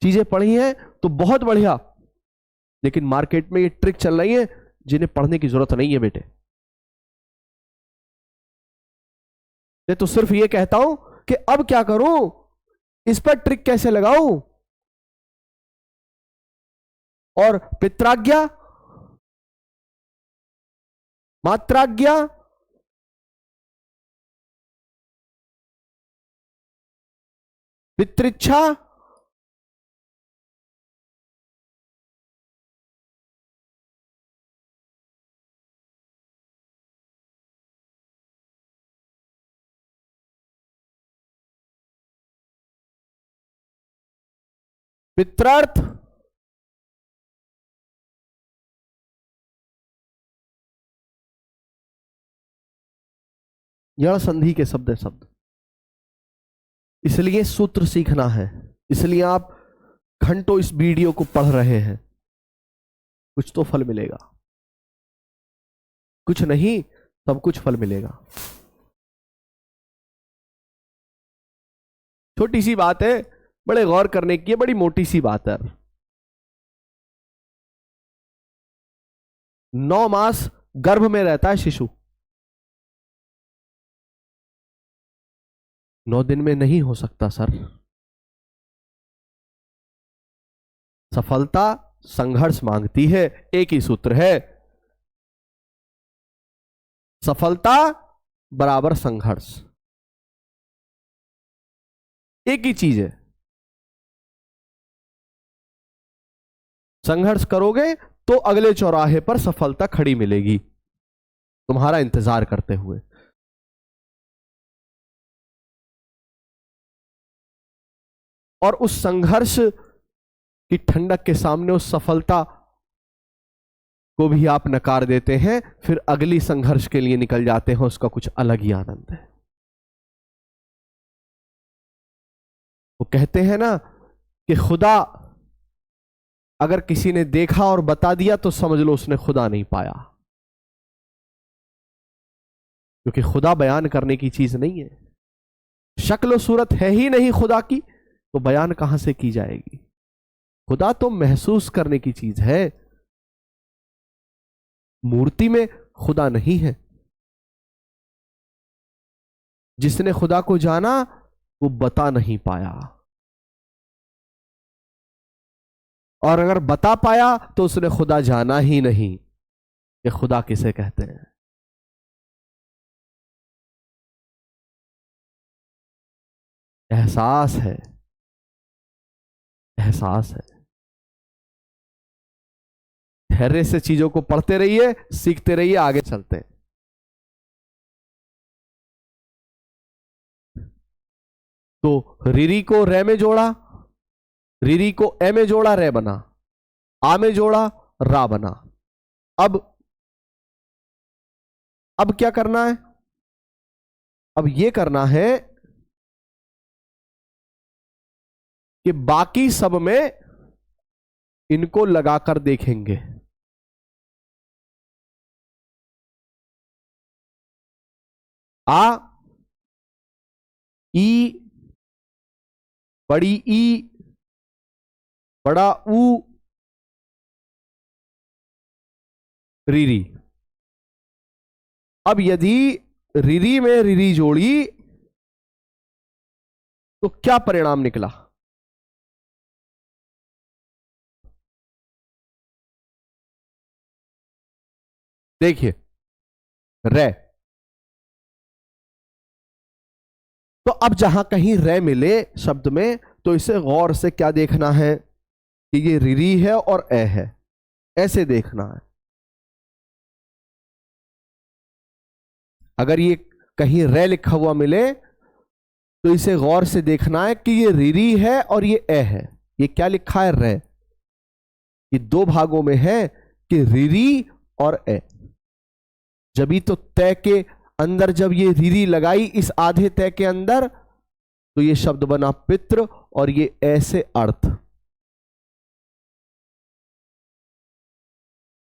चीजें पढ़ी हैं तो बहुत बढ़िया, लेकिन मार्केट में ये ट्रिक चल रही है जिन्हें पढ़ने की जरूरत नहीं है बेटे। मैं तो सिर्फ ये कहता हूं कि अब क्या करूं, इस पर ट्रिक कैसे लगाऊं। और पित्राज्ञा, मात्राज्ञा, पितृच्छा, पित्रार्थ, यह संधि के शब्द है शब्द। इसलिए सूत्र सीखना है, इसलिए आप घंटों इस वीडियो को पढ़ रहे हैं। कुछ तो फल मिलेगा, कुछ नहीं सब कुछ फल मिलेगा। छोटी सी बात है, बड़े गौर करने की है, बड़ी मोटी सी बात है। 9 मास गर्भ में रहता है शिशु, 9 दिन में नहीं हो सकता सर। सफलता संघर्ष मांगती है। एक ही सूत्र है, सफलता बराबर संघर्ष, एक ही चीज है। संघर्ष करोगे तो अगले चौराहे पर सफलता खड़ी मिलेगी तुम्हारा इंतजार करते हुए। और उस संघर्ष की ठंडक के सामने उस सफलता को भी आप नकार देते हैं, फिर अगली संघर्ष के लिए निकल जाते हैं। उसका कुछ अलग ही आनंद है। वो कहते हैं ना कि खुदा अगर किसी ने देखा और बता दिया तो समझ लो उसने खुदा नहीं पाया, क्योंकि खुदा बयान करने की चीज नहीं है। शक्ल सूरत है ही नहीं खुदा की, तो बयान कहां से की जाएगी। खुदा तो महसूस करने की चीज है। मूर्ति में खुदा नहीं है। जिसने खुदा को जाना वो बता नहीं पाया, और अगर बता पाया तो उसने खुदा जाना ही नहीं। ये खुदा किसे कहते हैं? एहसास है, एहसास है। धैर्य से चीजों को पढ़ते रहिए, सीखते रहिए, आगे चलते हैं। तो रिरी को रे में जोड़ा, रिरी को ए में जोड़ा, रे बना। आ में जोड़ा, रा बना। अब क्या करना है? अब यह करना है कि बाकी सब में इनको लगाकर देखेंगे। आ, ई, बड़ी ई, बड़ा ऊ, रिरी। अब यदि रिरी में रिरी जोड़ी तो क्या परिणाम निकला? देखिए, रे। तो अब जहां कहीं रे मिले शब्द में, तो इसे गौर से क्या देखना है कि ये रिरी है और ए है। ऐसे देखना है। अगर ये कहीं रे लिखा हुआ मिले तो इसे गौर से देखना है कि ये रीरी है और ये ए है। ये क्या लिखा है? रे। ये दो भागों में है कि रीरी और ए। जब तो तय के अंदर जब ये रीरी लगाई इस आधे तय के अंदर तो ये शब्द बना पितृ और ये ऐसे अर्थ।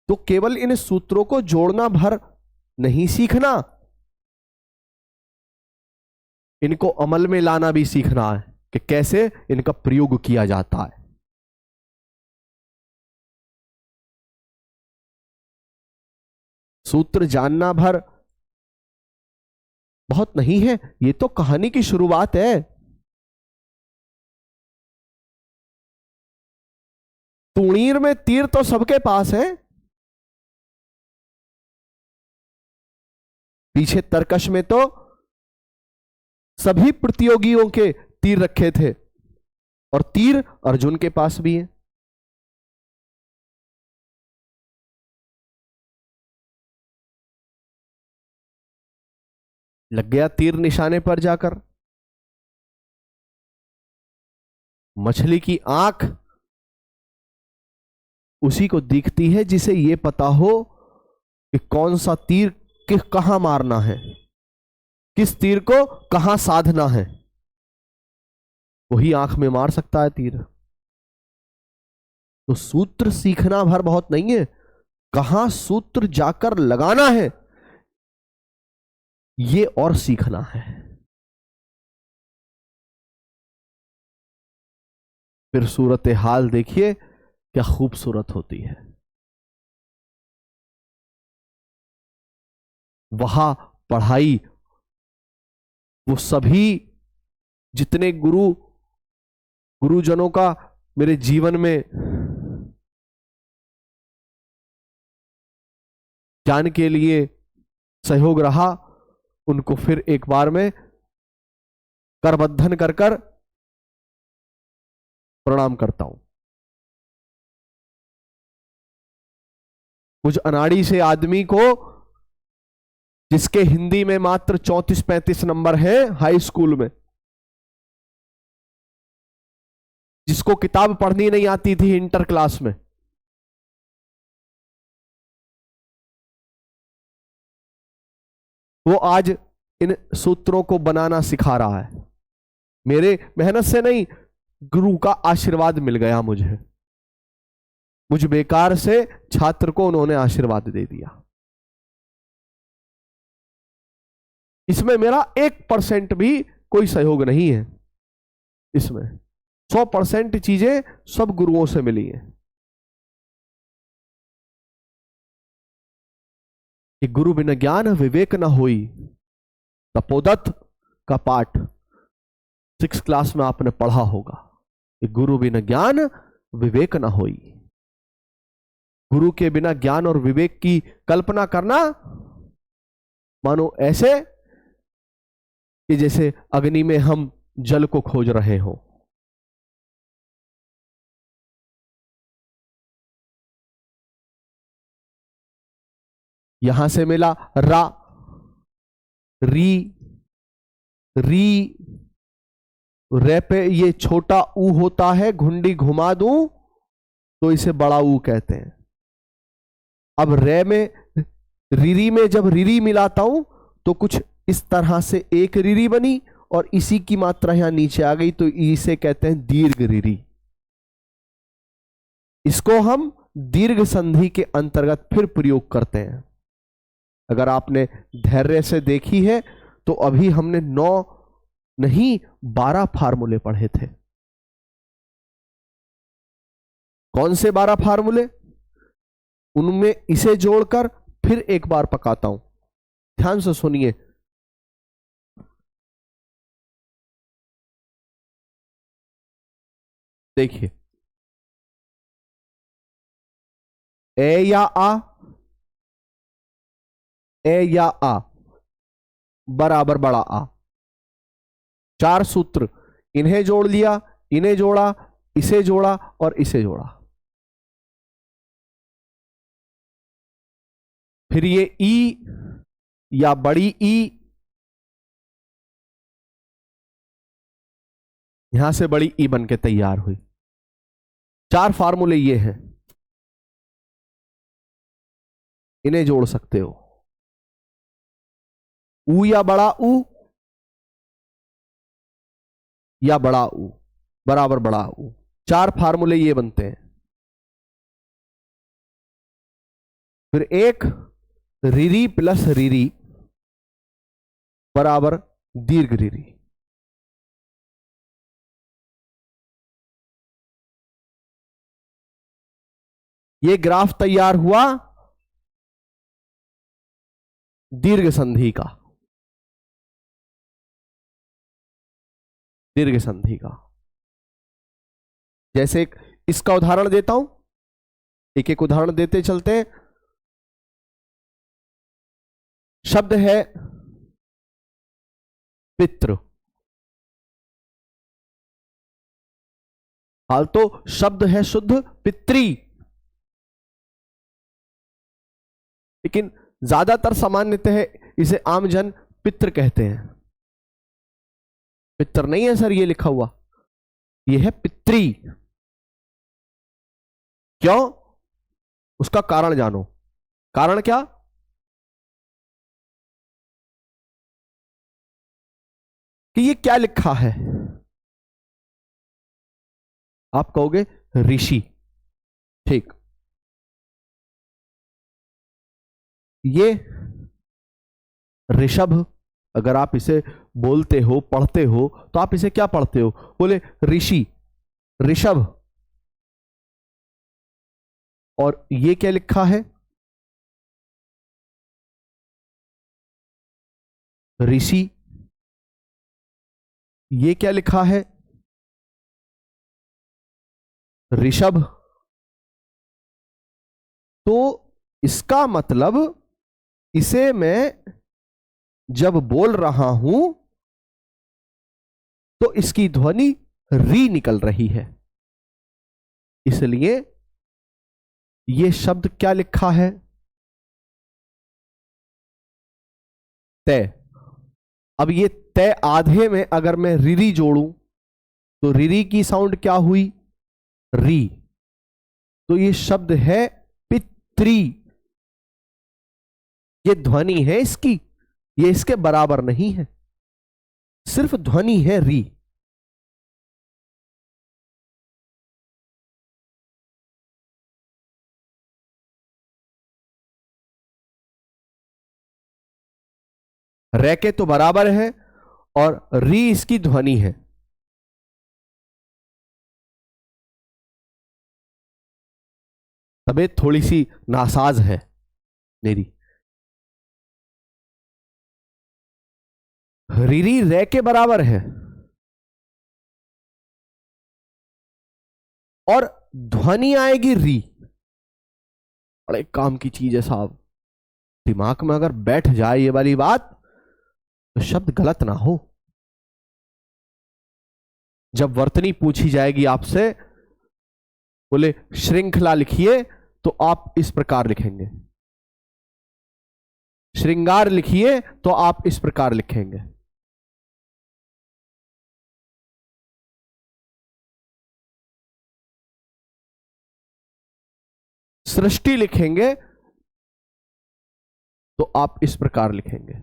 तो केवल इन सूत्रों को जोड़ना भर नहीं सीखना, इनको अमल में लाना भी सीखना है कि कैसे इनका प्रयोग किया जाता है। सूत्र जानना भर बहुत नहीं है, ये तो कहानी की शुरुआत है। तुणीर में तीर तो सबके पास है, पीछे तरकश में तो सभी प्रतियोगियों के तीर रखे थे और तीर अर्जुन के पास भी है। लग गया तीर निशाने पर जाकर। मछली की आंख उसी को दिखती है जिसे यह पता हो कि कौन सा तीर कहां मारना है, किस तीर को कहां साधना है, वही आंख में मार सकता है तीर। तो सूत्र सीखना भर बहुत नहीं है, कहां सूत्र जाकर लगाना है ये और सीखना है। फिर सूरत हाल देखिए क्या खूबसूरत होती है। वहां पढ़ाई, वो सभी जितने गुरुजनों का मेरे जीवन में ज्ञान के लिए सहयोग रहा, उनको फिर एक बार में करबद्धन कर कर प्रणाम करता हूं। मुझ अनाड़ी से आदमी को जिसके हिंदी में मात्र 34-35 नंबर है हाई स्कूल में, जिसको किताब पढ़नी नहीं आती थी इंटर क्लास में, वो आज इन सूत्रों को बनाना सिखा रहा है। मेरे मेहनत से नहीं, गुरु का आशीर्वाद मिल गया मुझे। मुझ बेकार से छात्र को उन्होंने आशीर्वाद दे दिया। इसमें मेरा 1% भी कोई सहयोग नहीं है। इसमें 100% चीजें सब गुरुओं से मिली हैं। कि गुरु बिना ज्ञान विवेक न होई, तपोदत्त का पाठ 6 क्लास में आपने पढ़ा होगा कि गुरु बिना ज्ञान विवेक न होई। गुरु के बिना ज्ञान और विवेक की कल्पना करना मानो ऐसे कि जैसे अग्नि में हम जल को खोज रहे हो। यहां से मिला रा, री, री, रे पे ये छोटा ऊ होता है, घुंडी घुमा दूं तो इसे बड़ा ऊ कहते हैं। अब रे में रीरी में जब रीरी मिलाता हूं तो कुछ इस तरह से एक रीरी बनी और इसी की मात्रा यहां नीचे आ गई, तो इसे कहते हैं दीर्घ रीरी। इसको हम दीर्घ संधि के अंतर्गत फिर प्रयोग करते हैं। अगर आपने धैर्य से देखी है तो अभी हमने 9 नहीं 12 फार्मूले पढ़े थे। कौन से 12 फार्मूले? उनमें इसे जोड़कर फिर एक बार पकाता हूं, ध्यान से सुनिए। देखिए, ए या आ, ए या आ बराबर बड़ा आ, 4 सूत्र, इन्हें जोड़ लिया, इन्हें जोड़ा, इसे जोड़ा और इसे जोड़ा। फिर ये ई या बड़ी ई, यहां से बड़ी ई बन के तैयार हुई। 4 फार्मूले ये हैं, इन्हें जोड़ सकते हो। ऊ या बड़ा ऊ या बड़ा ऊ बराबर बड़ा ऊ, 4 फार्मूले ये बनते हैं। फिर एक रीरी प्लस रीरी बराबर दीर्घ रीरी। ये ग्राफ तैयार हुआ दीर्घ संधि का, दीर्घ संधि का। जैसे इसका उदाहरण देता हूं, एक एक उदाहरण देते चलते हैं। शब्द है पितृ, हाल तो शब्द है शुद्ध पितृ, लेकिन ज्यादातर सामान्यतः इसे आमजन पितृ कहते हैं। पितृ नहीं है सर ये लिखा हुआ, ये है पितृ। क्यों? उसका कारण जानो। कारण क्या? कि ये क्या लिखा है। आप कहोगे ऋषि, ठीक। ये ऋषभ, अगर आप इसे बोलते हो पढ़ते हो तो आप इसे क्या पढ़ते हो? बोले ऋषि, ऋषभ। और ये क्या लिखा है? ऋषि। ये क्या लिखा है? ऋषभ। तो इसका मतलब इसे मैं जब बोल रहा हूं तो इसकी ध्वनि री निकल रही है, इसलिए यह शब्द क्या लिखा है? तय। अब ये तय आधे में अगर मैं रिरी जोड़ूं तो रिरी की साउंड क्या हुई? री। तो ये शब्द है पित्री। ये ध्वनि है इसकी, ये इसके बराबर नहीं है, सिर्फ ध्वनि है री। रे के तो बराबर है और री इसकी ध्वनि है। तबीयत थोड़ी सी नासाज है मेरी। रीरी रे के बराबर है और ध्वनि आएगी री। बड़े काम की चीज है साहब, दिमाग में अगर बैठ जाए ये वाली बात तो शब्द गलत ना हो। जब वर्तनी पूछी जाएगी आपसे, बोले श्रृंखला लिखिए, तो आप इस प्रकार लिखेंगे। श्रृंगार लिखिए तो आप इस प्रकार लिखेंगे। सृष्टि लिखेंगे तो आप इस प्रकार लिखेंगे।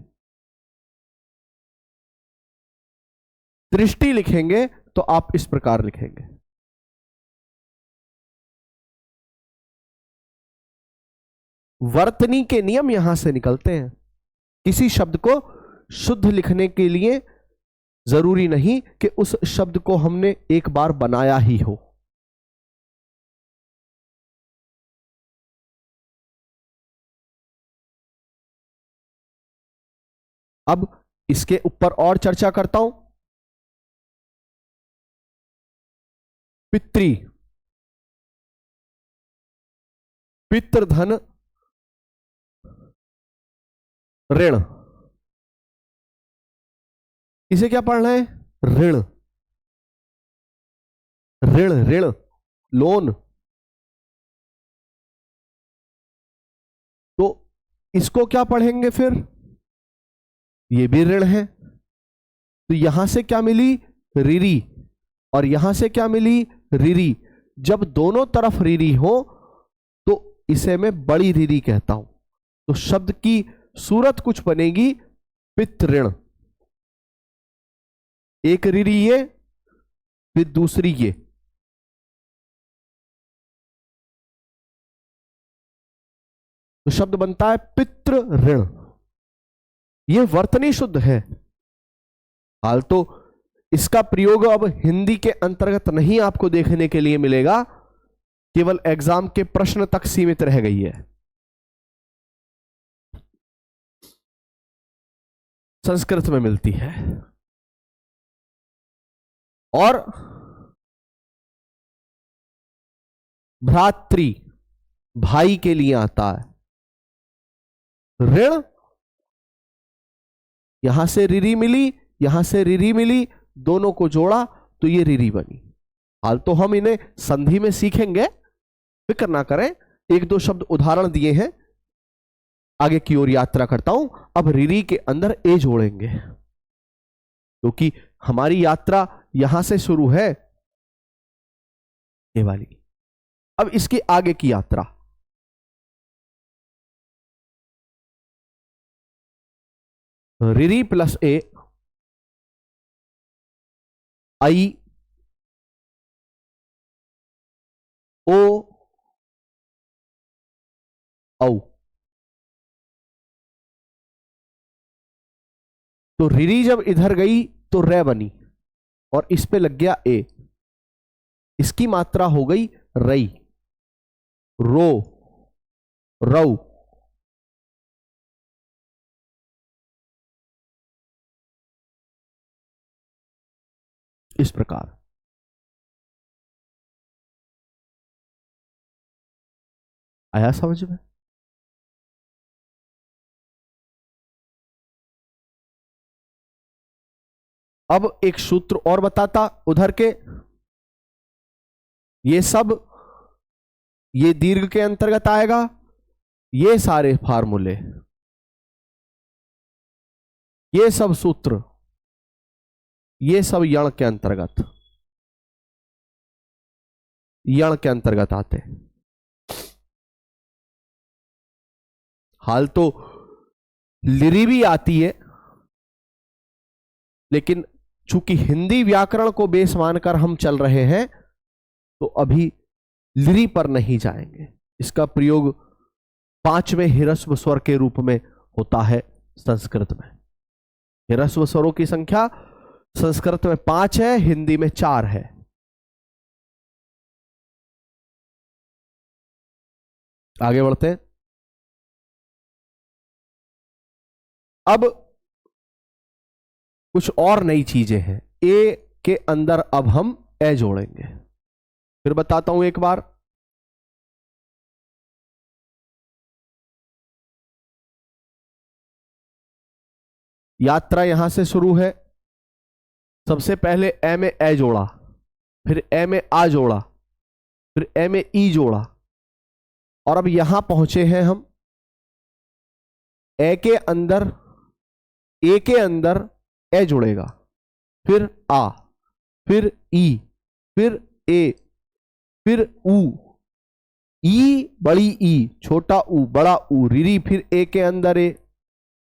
दृष्टि लिखेंगे तो आप इस प्रकार लिखेंगे। वर्तनी के नियम यहां से निकलते हैं। किसी शब्द को शुद्ध लिखने के लिए जरूरी नहीं कि उस शब्द को हमने एक बार बनाया ही हो। अब इसके ऊपर और चर्चा करता हूं। पितृ, पितृधन ऋण, इसे क्या पढ़ना है? ऋण। ऋण, ऋण, लोन। तो इसको क्या पढ़ेंगे फिर, ये भी ऋण है, तो यहां से क्या मिली, ऋरी, और यहां से क्या मिली, ऋरी। जब दोनों ऋरी ऋरी हो तो इसे मैं बड़ी ऋरी कहता हूं। तो शब्द की सूरत कुछ बनेगी पितृण, एक ऋरी ये, फिर दूसरी ये, तो शब्द बनता है पितृ ऋण। यह वर्तनी शुद्ध है। हाल तो इसका प्रयोग अब हिंदी के अंतर्गत नहीं आपको देखने के लिए मिलेगा, केवल एग्जाम के प्रश्न तक सीमित रह गई है। संस्कृत में मिलती है। और भ्रातृ, भाई के लिए आता है। ऋण, यहां से ऋरी मिली, यहां से ऋरी मिली, दोनों को जोड़ा तो ये ऋरी बनी। हाल तो हम इन्हें संधि में सीखेंगे, फिक्र ना करें। एक दो शब्द उदाहरण दिए हैं, आगे की ओर यात्रा करता हूं। अब ऋरी के अंदर ए जोड़ेंगे, क्योंकि हमारी यात्रा यहां से शुरू है, ये वाली। अब इसके आगे की यात्रा, ऋरी प्लस ए, आई ओ औ। तो ऋरी जब इधर गई तो रे बनी, और इस पे लग गया ए, इसकी मात्रा हो गई रई, रो, रौ। इस प्रकार आया समझ में। अब एक सूत्र और बताता उधर के, ये सब ये दीर्घ के अंतर्गत आएगा, ये सारे फार्मूले, ये सब सूत्र, ये सब यण के अंतर्गत, यण के अंतर्गत आते हैं। हाल तो लिरी भी आती है, लेकिन चूंकि हिंदी व्याकरण को बेस मानकर हम चल रहे हैं, तो अभी लिरी पर नहीं जाएंगे। इसका प्रयोग पांचवें ह्रस्व स्वर के रूप में होता है संस्कृत में। ह्रस्व स्वरों की संख्या संस्कृत में 5 है, हिंदी में 4 है। आगे बढ़ते हैं। अब कुछ और नई चीजें हैं। ए के अंदर अब हम ए जोड़ेंगे, फिर बताता हूं एक बार। यात्रा यहां से शुरू है। सबसे पहले ए में ए जोड़ा, फिर ए में आ जोड़ा, फिर ए में ई जोड़ा, और अब यहां पहुंचे हैं हम। ए के अंदर ए जुड़ेगा, फिर आ, फिर ई, फिर ए, फिर ऊ, ई बड़ी ई, छोटा ऊ, बड़ा ऊ, ऋरी, फिर ए के अंदर ए,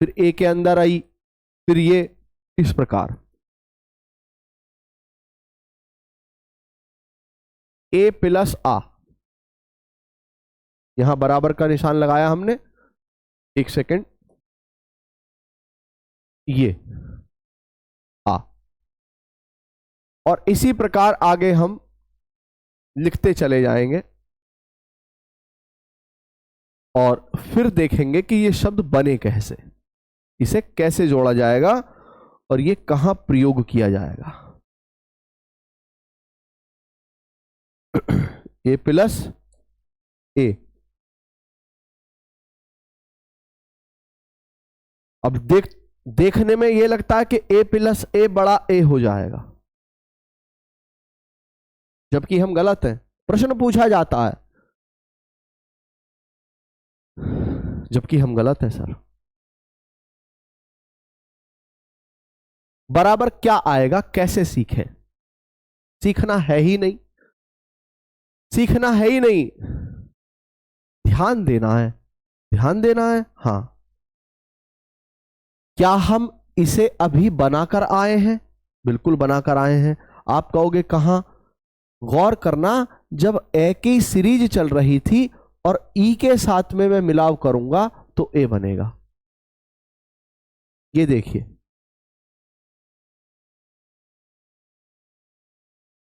फिर ए के अंदर आई, फिर ये, इस प्रकार। ए प्लस आ, यहां बराबर का निशान लगाया हमने, एक सेकेंड, ये आ, और इसी प्रकार आगे हम लिखते चले जाएंगे और फिर देखेंगे कि ये शब्द बने कैसे, इसे कैसे जोड़ा जाएगा और ये कहां प्रयोग किया जाएगा। ए प्लस ए, अब देखने में ये लगता है कि ए प्लस ए बड़ा ए हो जाएगा, जबकि हम गलत हैं। प्रश्न पूछा जाता है जबकि हम गलत हैं सर। बराबर क्या आएगा, कैसे सीखें? सीखना है ही नहीं, सीखना है ही नहीं, ध्यान देना है, ध्यान देना है। हां, क्या हम इसे अभी बनाकर आए हैं? बिल्कुल बनाकर आए हैं। आप कहोगे कहां? गौर करना, जब ए की सीरीज चल रही थी और ई के साथ में मैं मिलाव करूंगा तो ए बनेगा। ये देखिए,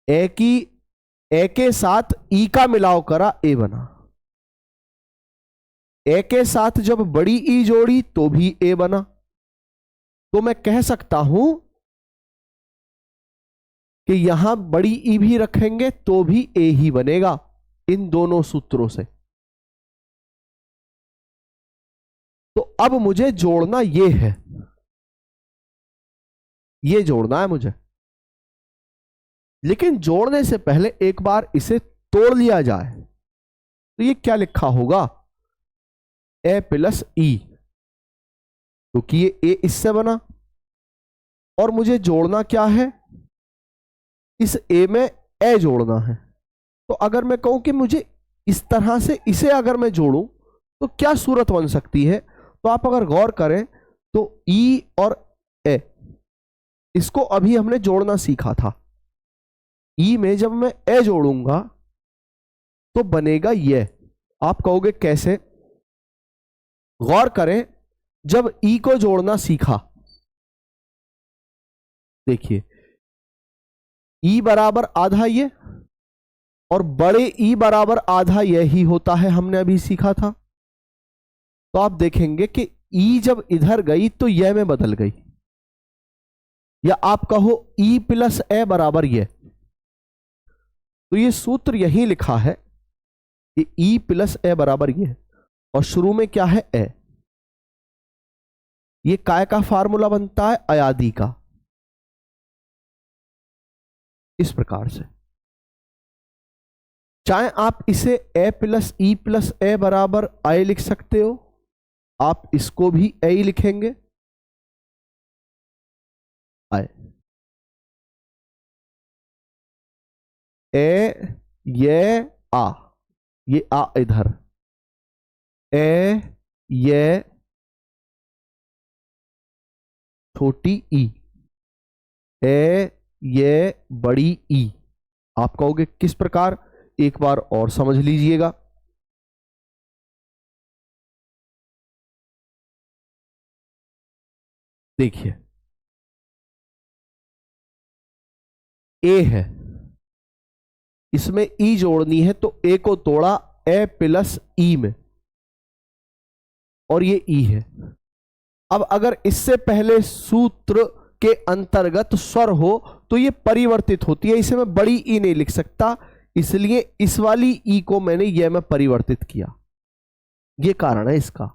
ए के साथ ई का मिलाव करा, ए बना। ए के साथ जब बड़ी ई जोड़ी तो भी ए बना। तो मैं कह सकता हूं कि यहां बड़ी ई भी रखेंगे तो भी ए ही बनेगा इन दोनों सूत्रों से। तो अब मुझे जोड़ना ये है, ये जोड़ना है मुझे। लेकिन जोड़ने से पहले एक बार इसे तोड़ लिया जाए। तो ये क्या लिखा होगा? ए प्लस ई, क्योंकि ये ए इससे बना और मुझे जोड़ना क्या है? इस ए में ए जोड़ना है। तो अगर मैं कहूं कि मुझे इस तरह से इसे अगर मैं जोड़ूं तो क्या सूरत बन सकती है? तो आप अगर गौर करें तो ई और ए, इसको अभी हमने जोड़ना सीखा था। ई में जब मैं ए जोड़ूंगा तो बनेगा ये। आप कहोगे कैसे? गौर करें, जब ई को जोड़ना सीखा, देखिए ई बराबर आधा ये और बड़े ई बराबर आधा यही होता है, हमने अभी सीखा था। तो आप देखेंगे कि ई जब इधर गई तो यह में बदल गई, या आप कहो ई प्लस ए बराबर ये। तो ये सूत्र यही लिखा है कि ई प्लस ए बराबर ये, और शुरू में क्या है? ए। ये काय का फार्मूला बनता है? अयादी का। इस प्रकार से चाहे आप इसे ए प्लस ई प्लस ए बराबर आई लिख सकते हो, आप इसको भी ए ही लिखेंगे, आई। ए ये आ, ये आ इधर, ए ये छोटी ई, ए ये बड़ी ई। आप कहोगे किस प्रकार? एक बार और समझ लीजिएगा। देखिए, ए है, इसमें ई जोड़नी है तो ए को तोड़ा ए प्लस ई में, और ये ई है। अब अगर इससे पहले सूत्र के अंतर्गत स्वर हो तो ये परिवर्तित होती है, इसे मैं बड़ी ई नहीं लिख सकता, इसलिए इस वाली ई को मैंने ये में परिवर्तित किया। ये कारण है इसका,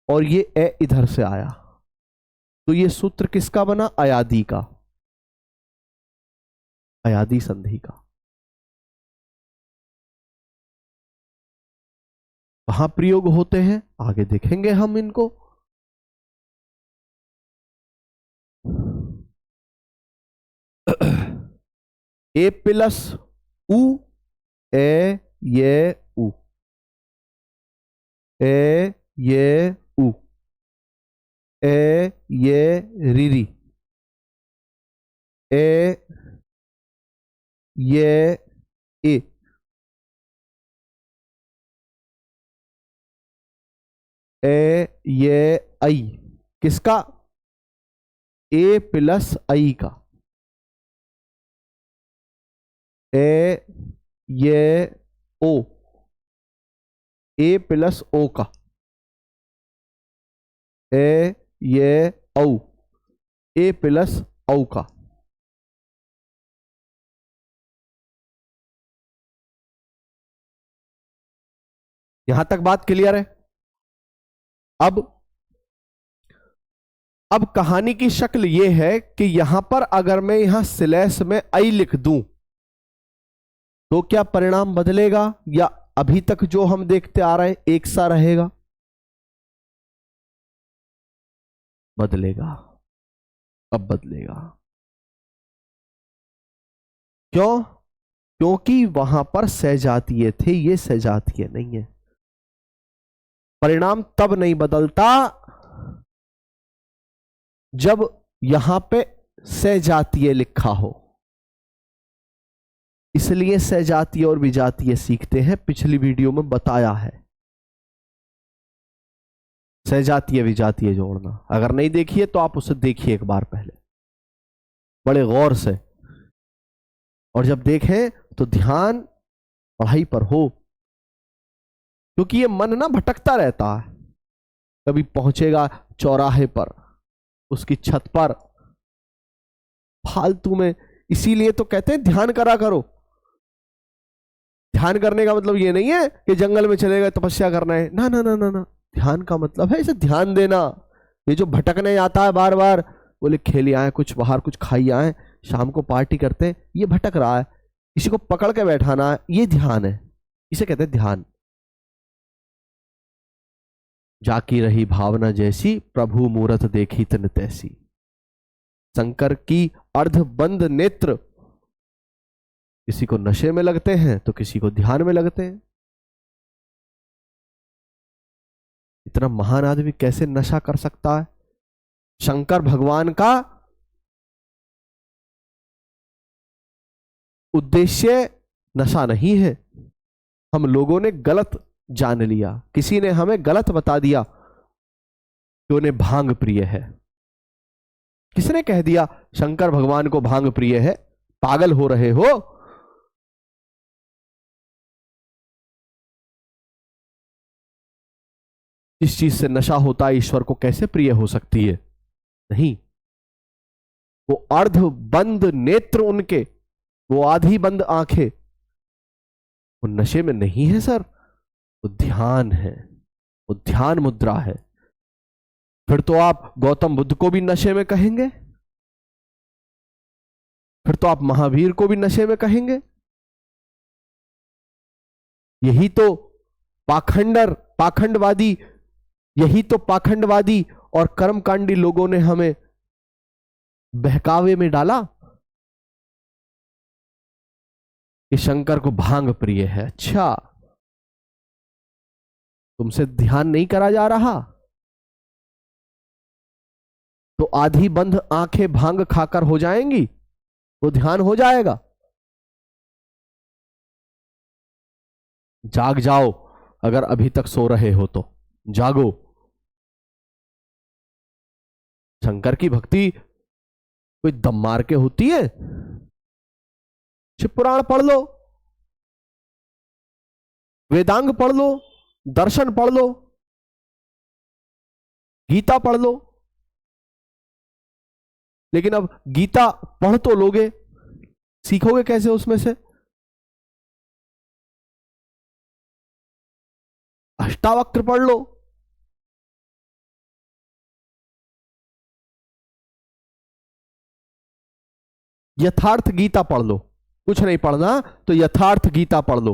और ये ए इधर से आया, तो ये सूत्र किसका बना? अयादी का, अयादी संधि का। कहां प्रयोग होते हैं आगे देखेंगे हम इनको। ए प्लस उ, ए ये उ, ए ये उ, ए ये रीरी, ए ये ए, ए ये आई। किसका? ए प्लस आई का। ए ये ओ, ए प्लस ओ का। ए ये औ, ए प्लस औ का। यहां तक बात क्लियर है? अब कहानी की शक्ल यह है कि यहां पर अगर मैं यहां स्लैश में आई लिख दूं तो क्या परिणाम बदलेगा, या अभी तक जो हम देखते आ रहे हैं एक सा रहेगा? बदलेगा। अब बदलेगा। क्यों? क्योंकि वहां पर सजातीय थे, ये सजातीय नहीं है। परिणाम तब नहीं बदलता जब यहां पे सजातीय लिखा हो। इसलिए सजातीय और विजातीय सीखते हैं, पिछली वीडियो में बताया है। सजातीय विजातीय जोड़ना अगर नहीं देखिए तो आप उसे देखिए एक बार पहले बड़े गौर से, और जब देखें तो ध्यान पढ़ाई पर हो, क्योंकि ये मन ना भटकता रहता है। कभी पहुंचेगा चौराहे पर, उसकी छत पर, फालतू में। इसीलिए तो कहते हैं ध्यान करा करो। ध्यान करने का मतलब ये नहीं है कि जंगल में चले गए तपस्या करना है, ना ना ना ना ना। ध्यान का मतलब है इसे ध्यान देना। ये जो भटकने आता है बार बार, बोले खेल आए, कुछ बाहर कुछ खाई आए, शाम को पार्टी करते हैं, ये भटक रहा है, इसी को पकड़ के बैठाना है, ये ध्यान है। इसे कहते हैं ध्यान। जाकी रही भावना जैसी, प्रभु मूरत देखी तन तैसी। शंकर की अर्ध बंद नेत्र किसी को नशे में लगते हैं तो किसी को ध्यान में लगते हैं। इतना महान आदमी कैसे नशा कर सकता है? शंकर भगवान का उद्देश्य नशा नहीं है। हम लोगों ने गलत जान लिया, किसी ने हमें गलत बता दिया कि उन्हें भांग प्रिय है। किसने कह दिया शंकर भगवान को भांग प्रिय है? पागल हो रहे हो? इस चीज से नशा होता है, ईश्वर को कैसे प्रिय हो सकती है? नहीं। वो अर्ध बंद नेत्र उनके, वो आधी बंद आंखें, वो नशे में नहीं है सर, वो ध्यान है, वो ध्यान मुद्रा है। फिर तो आप गौतम बुद्ध को भी नशे में कहेंगे, फिर तो आप महावीर को भी नशे में कहेंगे। यही तो पाखंडवादी, यही तो पाखंडवादी और कर्मकांडी लोगों ने हमें बहकावे में डाला कि शंकर को भांग प्रिय है। अच्छा, तुमसे ध्यान नहीं करा जा रहा तो आधी बंद आंखें भांग खाकर हो जाएंगी, वो ध्यान हो जाएगा। जाग जाओ, अगर अभी तक सो रहे हो तो जागो। शंकर की भक्ति कोई दम मार के होती है? शिव पुराण पढ़ लो, वेदांग पढ़ लो, दर्शन पढ़ लो, गीता पढ़ लो। लेकिन अब गीता पढ़ तो लोगे, सीखोगे कैसे उसमें से? अष्टावक्र पढ़ लो, यथार्थ गीता पढ़ लो। कुछ नहीं पढ़ना तो यथार्थ गीता पढ़ लो,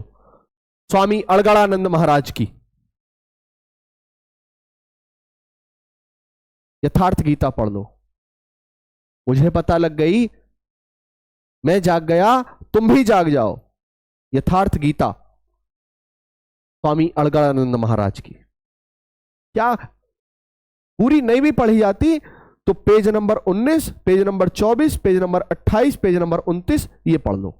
स्वामी अड़गड़ानंद महाराज की यथार्थ गीता पढ़ लो। मुझे पता लग गई, मैं जाग गया, तुम भी जाग जाओ। यथार्थ गीता स्वामी अड़गड़ानंद महाराज की। क्या पूरी नहीं भी पढ़ी जाती तो page number 19, page number 24, page number 28, page number 29 ये पढ़ लो।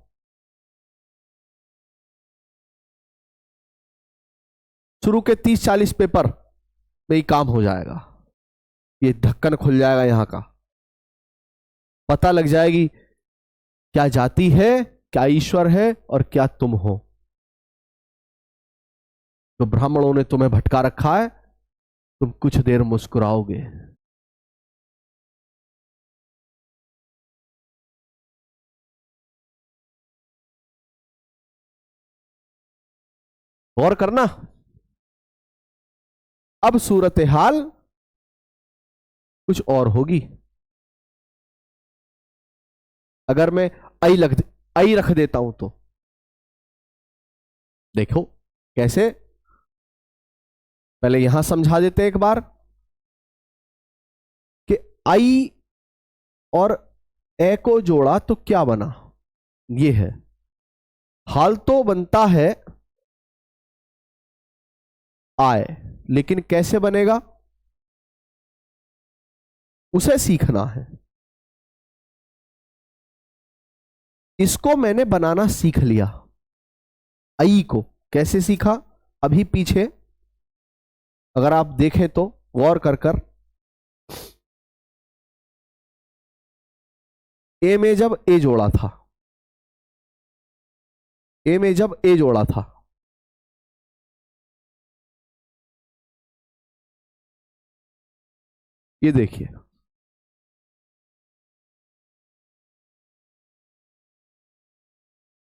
शुरू के 30-40 पेपर में ही काम हो जाएगा। ये ढक्कन खुल जाएगा, यहां का पता लग जाएगी क्या जाति है, क्या ईश्वर है और क्या तुम हो। तो ब्राह्मणों ने तुम्हें भटका रखा है, तुम कुछ देर मुस्कुराओगे। गौर करना। अब सूरत हाल कुछ और होगी। अगर मैं आई रख देता हूं तो देखो कैसे? पहले यहां समझा देते एक बार कि आई और ए को जोड़ा तो क्या बना, ये है। हाल तो बनता है आए, लेकिन कैसे बनेगा उसे सीखना है। इसको मैंने बनाना सीख लिया, आई को कैसे सीखा, अभी पीछे अगर आप देखें तो गौर कर कर, ए में जब ए जोड़ा था, ए में जब ए जोड़ा था, ये देखिए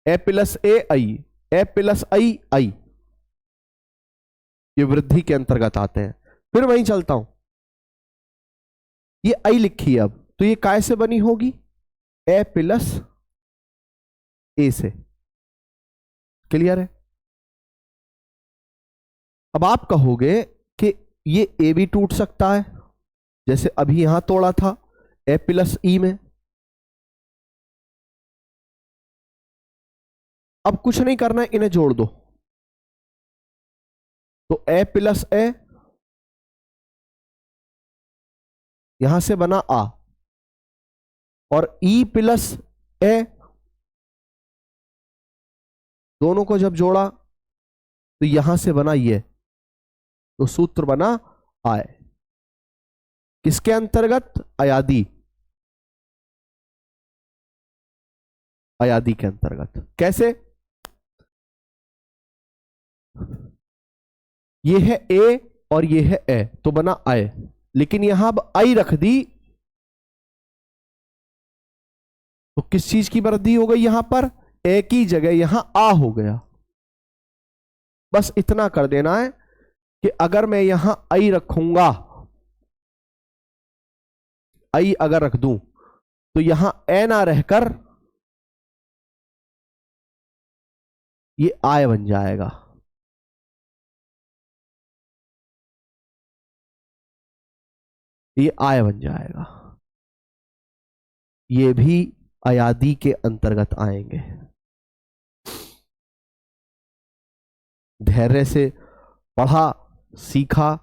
ए प्लस ए आई, ए प्लस आई आई, ये वृद्धि के अंतर्गत आते हैं। फिर वहीं चलता हूं, ये आई लिखी है अब, तो ये काय से बनी होगी, ए प्लस ए से। क्लियर है? अब आप कहोगे कि ये ए भी टूट सकता है, जैसे अभी यहां तोड़ा था ए प्लस ई में। अब कुछ नहीं करना है, इन्हें जोड़ दो, तो ए प्लस ए यहां से बना आ, और ई प्लस ए, दोनों को जब जोड़ा तो यहां से बना ये, तो सूत्र बना आय। किसके अंतर्गत? अयादी, अयादी के अंतर्गत। कैसे? ये है ए और ये है ए, तो बना आय, लेकिन यहां अब आई रख दी तो किस चीज की वृद्धि हो गई, यहां पर ए की जगह यहां आ हो गया। बस इतना कर देना है कि अगर मैं यहां आई रखूंगा, आई अगर रख दूं तो यहां ए ना रहकर ये आय बन जाएगा। ये आय बन जाएगा, ये भी अयादी के अंतर्गत आएंगे। धैर्य से पढ़ा सीखा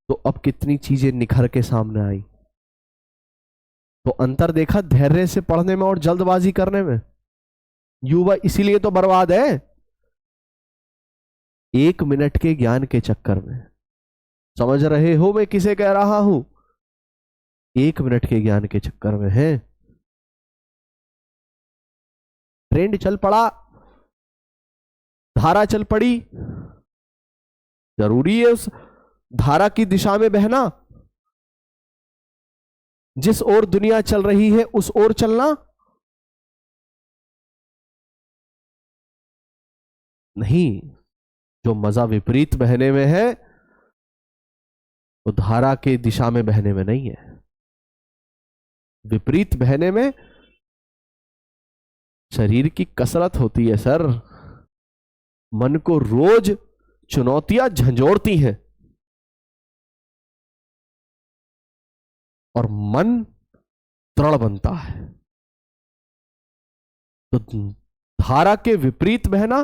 तो अब कितनी चीजें निखर के सामने आई। तो अंतर देखा धैर्य से पढ़ने में और जल्दबाजी करने में। युवा इसीलिए तो बर्बाद है, 1 मिनट के ज्ञान के चक्कर में। समझ रहे हो मैं किसे कह रहा हूं? 1 मिनट के ज्ञान के चक्कर में है। ट्रेंड चल पड़ा, धारा चल पड़ी, जरूरी है उस धारा की दिशा में बहना, जिस ओर दुनिया चल रही है उस ओर चलना नहीं। जो मजा विपरीत बहने में है तो धारा के दिशा में बहने में नहीं है। विपरीत बहने में शरीर की कसरत होती है सर, मन को रोज चुनौतियां झंझोड़ती हैं और मन दृढ़ बनता है। तो धारा के विपरीत बहना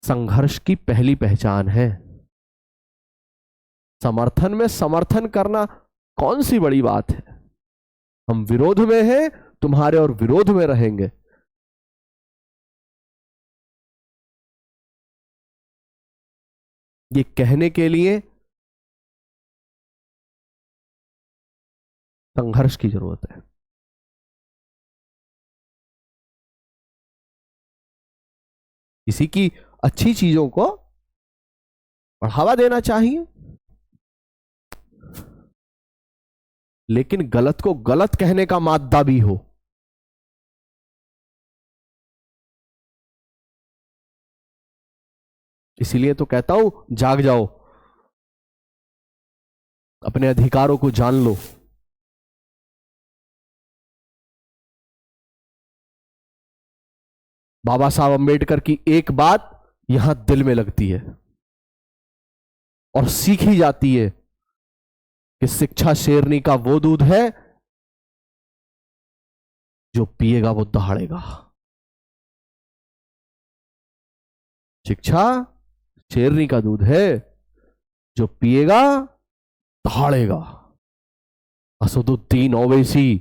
संघर्ष की पहली पहचान है। समर्थन में समर्थन करना कौन सी बड़ी बात है? हम विरोध में हैं, तुम्हारे और विरोध में रहेंगे। ये कहने के लिए संघर्ष की जरूरत है। किसी की अच्छी चीजों को बढ़ावा देना चाहिए, लेकिन गलत को गलत कहने का मादा भी हो। इसीलिए तो कहता हूं जाग जाओ, अपने अधिकारों को जान लो। बाबा साहब अंबेडकर की एक बात यहां दिल में लगती है और सीखी जाती है कि शिक्षा शेरनी का वो दूध है जो पिएगा वो दहाड़ेगा। शिक्षा शेरनी का दूध है, जो पिएगा दहाड़ेगा। असदुद्दीन ओवैसी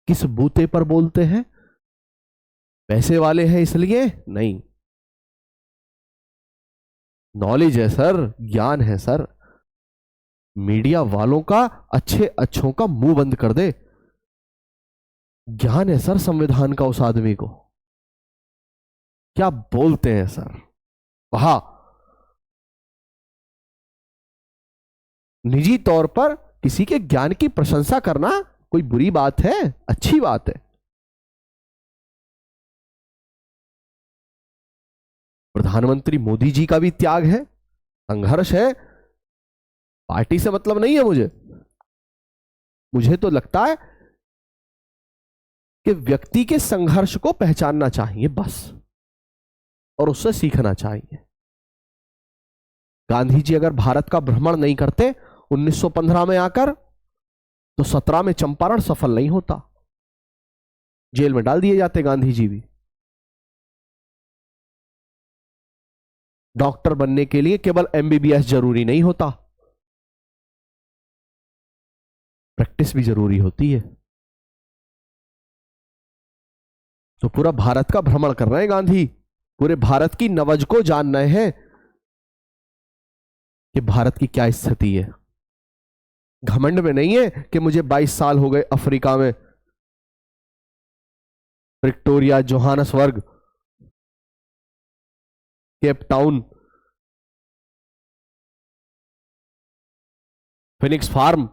किस बूते पर बोलते हैं? पैसे वाले हैं इसलिए नहीं, नॉलेज है सर, ज्ञान है सर। मीडिया वालों का अच्छे अच्छों का मुंह बंद कर दे। ज्ञान है सर संविधान का उस आदमी को। क्या बोलते हैं सर। वहा निजी तौर पर किसी के ज्ञान की प्रशंसा करना कोई बुरी बात है? अच्छी बात है। प्रधानमंत्री मोदी जी का भी त्याग है, संघर्ष है। पार्टी से मतलब नहीं है मुझे। मुझे तो लगता है कि व्यक्ति के संघर्ष को पहचानना चाहिए बस, और उससे सीखना चाहिए। गांधी जी अगर भारत का भ्रमण नहीं करते 1915 में आकर, तो 17 में चंपारण सफल नहीं होता। जेल में डाल दिए जाते गांधी जी भी। डॉक्टर बनने के लिए केवल एमबीबीएस जरूरी नहीं होता, प्रैक्टिस भी जरूरी होती है। तो पूरा भारत का भ्रमण कर रहे हैं गांधी, पूरे भारत की नवज को जान रहे हैं कि भारत की क्या स्थिति है। घमंड में नहीं है कि मुझे 22 साल हो गए अफ्रीका में, Victoria, Johannesburg, Cape Town, Phoenix Farm,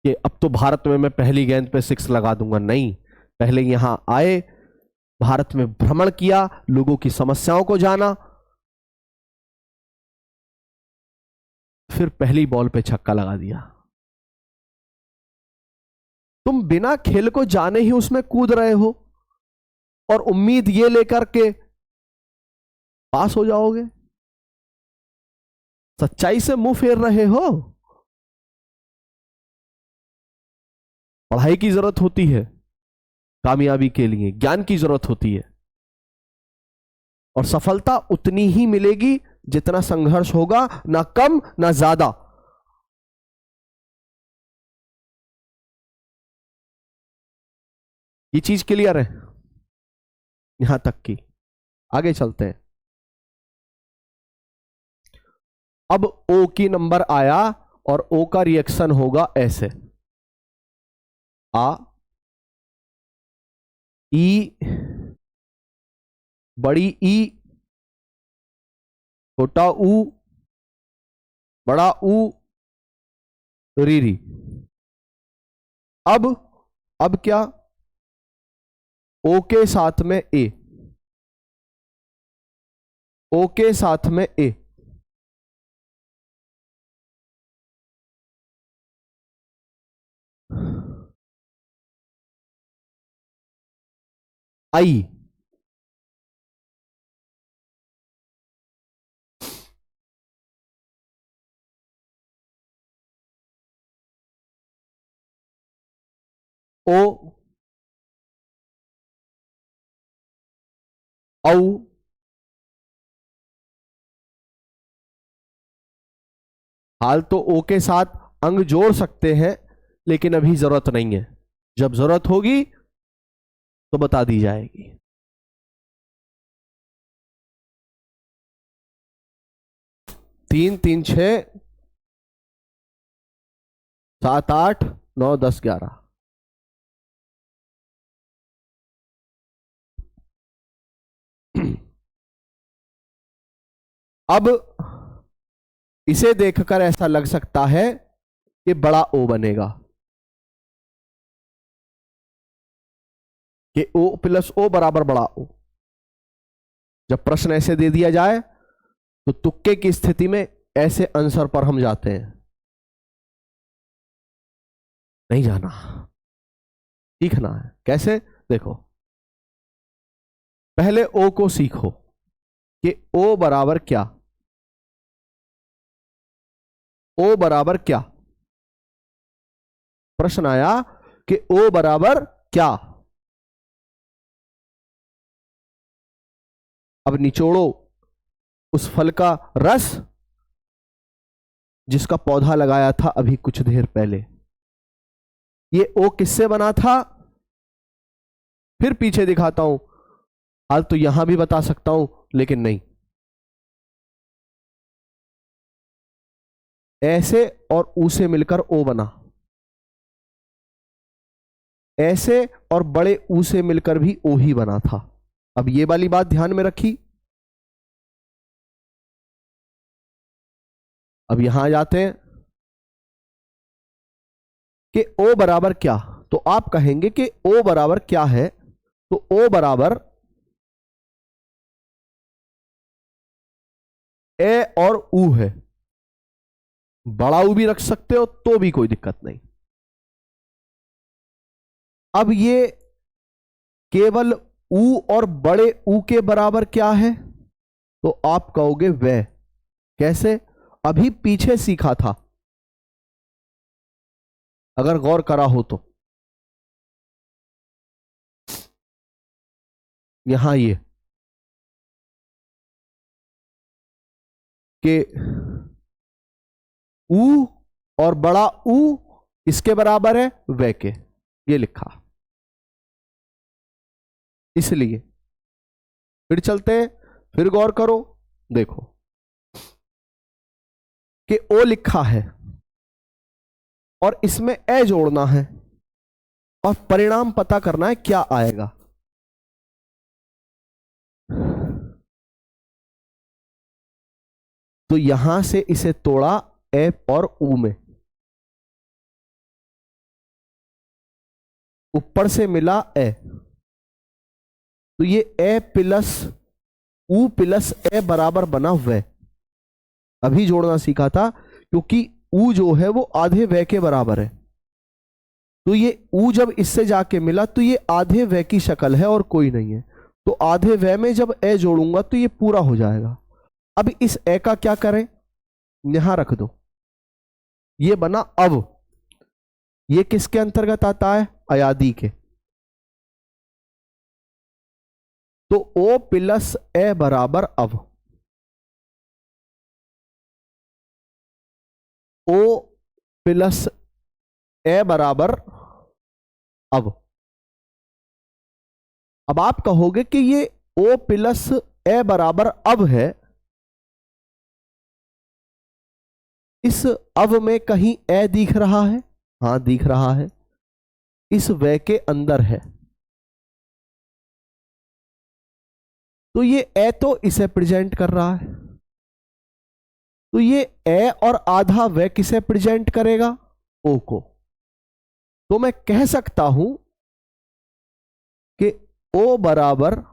कि अब तो भारत में मैं पहली गेंद पे 6 लगा दूंगा। नहीं, पहले यहां आए, भारत में भ्रमण किया, लोगों की समस्याओं को जाना, फिर पहली बॉल पे छक्का लगा दिया। तुम बिना खेल को जाने ही उसमें कूद रहे हो और उम्मीद ये लेकर के पास हो जाओगे। सच्चाई से मुंह फेर रहे हो। पढ़ाई की जरूरत होती है कामयाबी के लिए, ज्ञान की जरूरत होती है, और सफलता उतनी ही मिलेगी जितना संघर्ष होगा, ना कम ना ज्यादा। ये चीज क्लियर है यहां तक की? आगे चलते हैं। अब ओ की नंबर आया और ओ का रिएक्शन होगा ऐसे, आ ई, बड़ी ई, छोटा ऊ, बड़ा ऊ, रीरी। अब क्या? ओ के साथ में ए, ओ के साथ में ए, आई, ओ, औ, हाल तो ओ के साथ अंग जोड़ सकते हैं, लेकिन अभी जरूरत नहीं है। जब जरूरत होगी तो बता दी जाएगी। 3 3 6 7 8 9 10 11। अब इसे देखकर ऐसा लग सकता है कि बड़ा ओ बनेगा, कि ओ प्लस ओ बराबर बड़ा ओ। जब प्रश्न ऐसे दे दिया जाए तो तुक्के की स्थिति में ऐसे आंसर पर हम जाते हैं। नहीं जाना, सीखना है। कैसे? देखो, पहले ओ को सीखो। कि ओ बराबर क्या, ओ बराबर क्या, प्रश्न आया कि ओ बराबर क्या। अब निचोड़ो उस फल का रस जिसका पौधा लगाया था अभी कुछ देर पहले। ये ओ किससे बना था, फिर पीछे दिखाता हूं, हाल तो यहां भी बता सकता हूं लेकिन नहीं। ऐसे और ऊ से मिलकर ओ बना, ऐसे और बड़े ऊ से मिलकर भी ओ ही बना था। अब ये वाली बात ध्यान में रखी। अब यहां जाते हैं कि ओ बराबर क्या, तो आप कहेंगे कि ओ बराबर क्या है, तो ओ बराबर ए और ऊ है। बड़ा ऊ भी रख सकते हो तो भी कोई दिक्कत नहीं। अब ये केवल ऊ और बड़े ऊ के बराबर क्या है, तो आप कहोगे वह। कैसे, अभी पीछे सीखा था, अगर गौर करा हो तो। यहां ये कि ऊ और बड़ा ऊ किसके बराबर है, वह के, ये लिखा। इसलिए फिर चलते हैं, फिर गौर करो, देखो कि ओ लिखा है और इसमें ए जोड़ना है और परिणाम पता करना है क्या आएगा। तो यहां से इसे तोड़ा ए और ऊ में, ऊपर से मिला ए, तो ये ए प्लस ऊ प्लस ए बराबर बना वह। अभी जोड़ना सीखा था क्योंकि ऊ जो है वो आधे वह के बराबर है, तो ये ऊ जब इससे जाके मिला तो ये आधे वह की शक्ल है और कोई नहीं है, तो आधे वह में जब ए जोड़ूंगा तो ये पूरा हो जाएगा। अब इस ए का क्या करें, यहां रख दो, ये बना अब। ये किसके अंतर्गत आता है, अयादी के। तो ओ प्लस ए बराबर अब, ओ प्लस ए बराबर अब आप कहोगे कि ये ओ प्लस ए बराबर अब है, इस अब में कहीं ए दिख रहा है, हां दिख रहा है, इस वे के अंदर है, तो ये ए तो इसे प्रेजेंट कर रहा है, तो ये ए और आधा वे किसे प्रेजेंट करेगा, ओ को। तो मैं कह सकता हूं कि ओ बराबर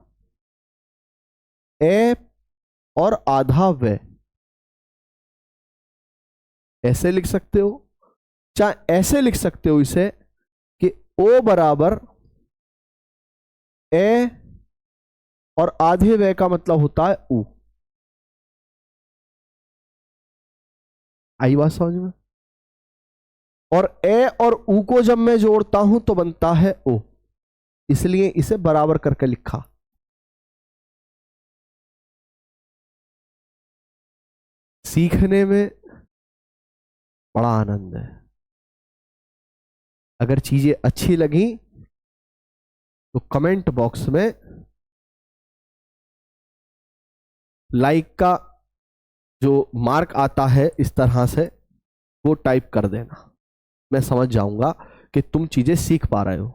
ए और आधा वे, ऐसे लिख सकते हो, चाहे ऐसे लिख सकते हो इसे कि ओ बराबर ए और आधे वे का मतलब होता है ऊ। आई बात समझ में। और ए और ऊ को जब मैं जोड़ता हूं तो बनता है ओ, इसलिए इसे बराबर करके लिखा। सीखने में बड़ा आनंद है। अगर चीजें अच्छी लगी तो कमेंट बॉक्स में लाइक का जो मार्क आता है इस तरह से वो टाइप कर देना, मैं समझ जाऊंगा कि तुम चीजें सीख पा रहे हो।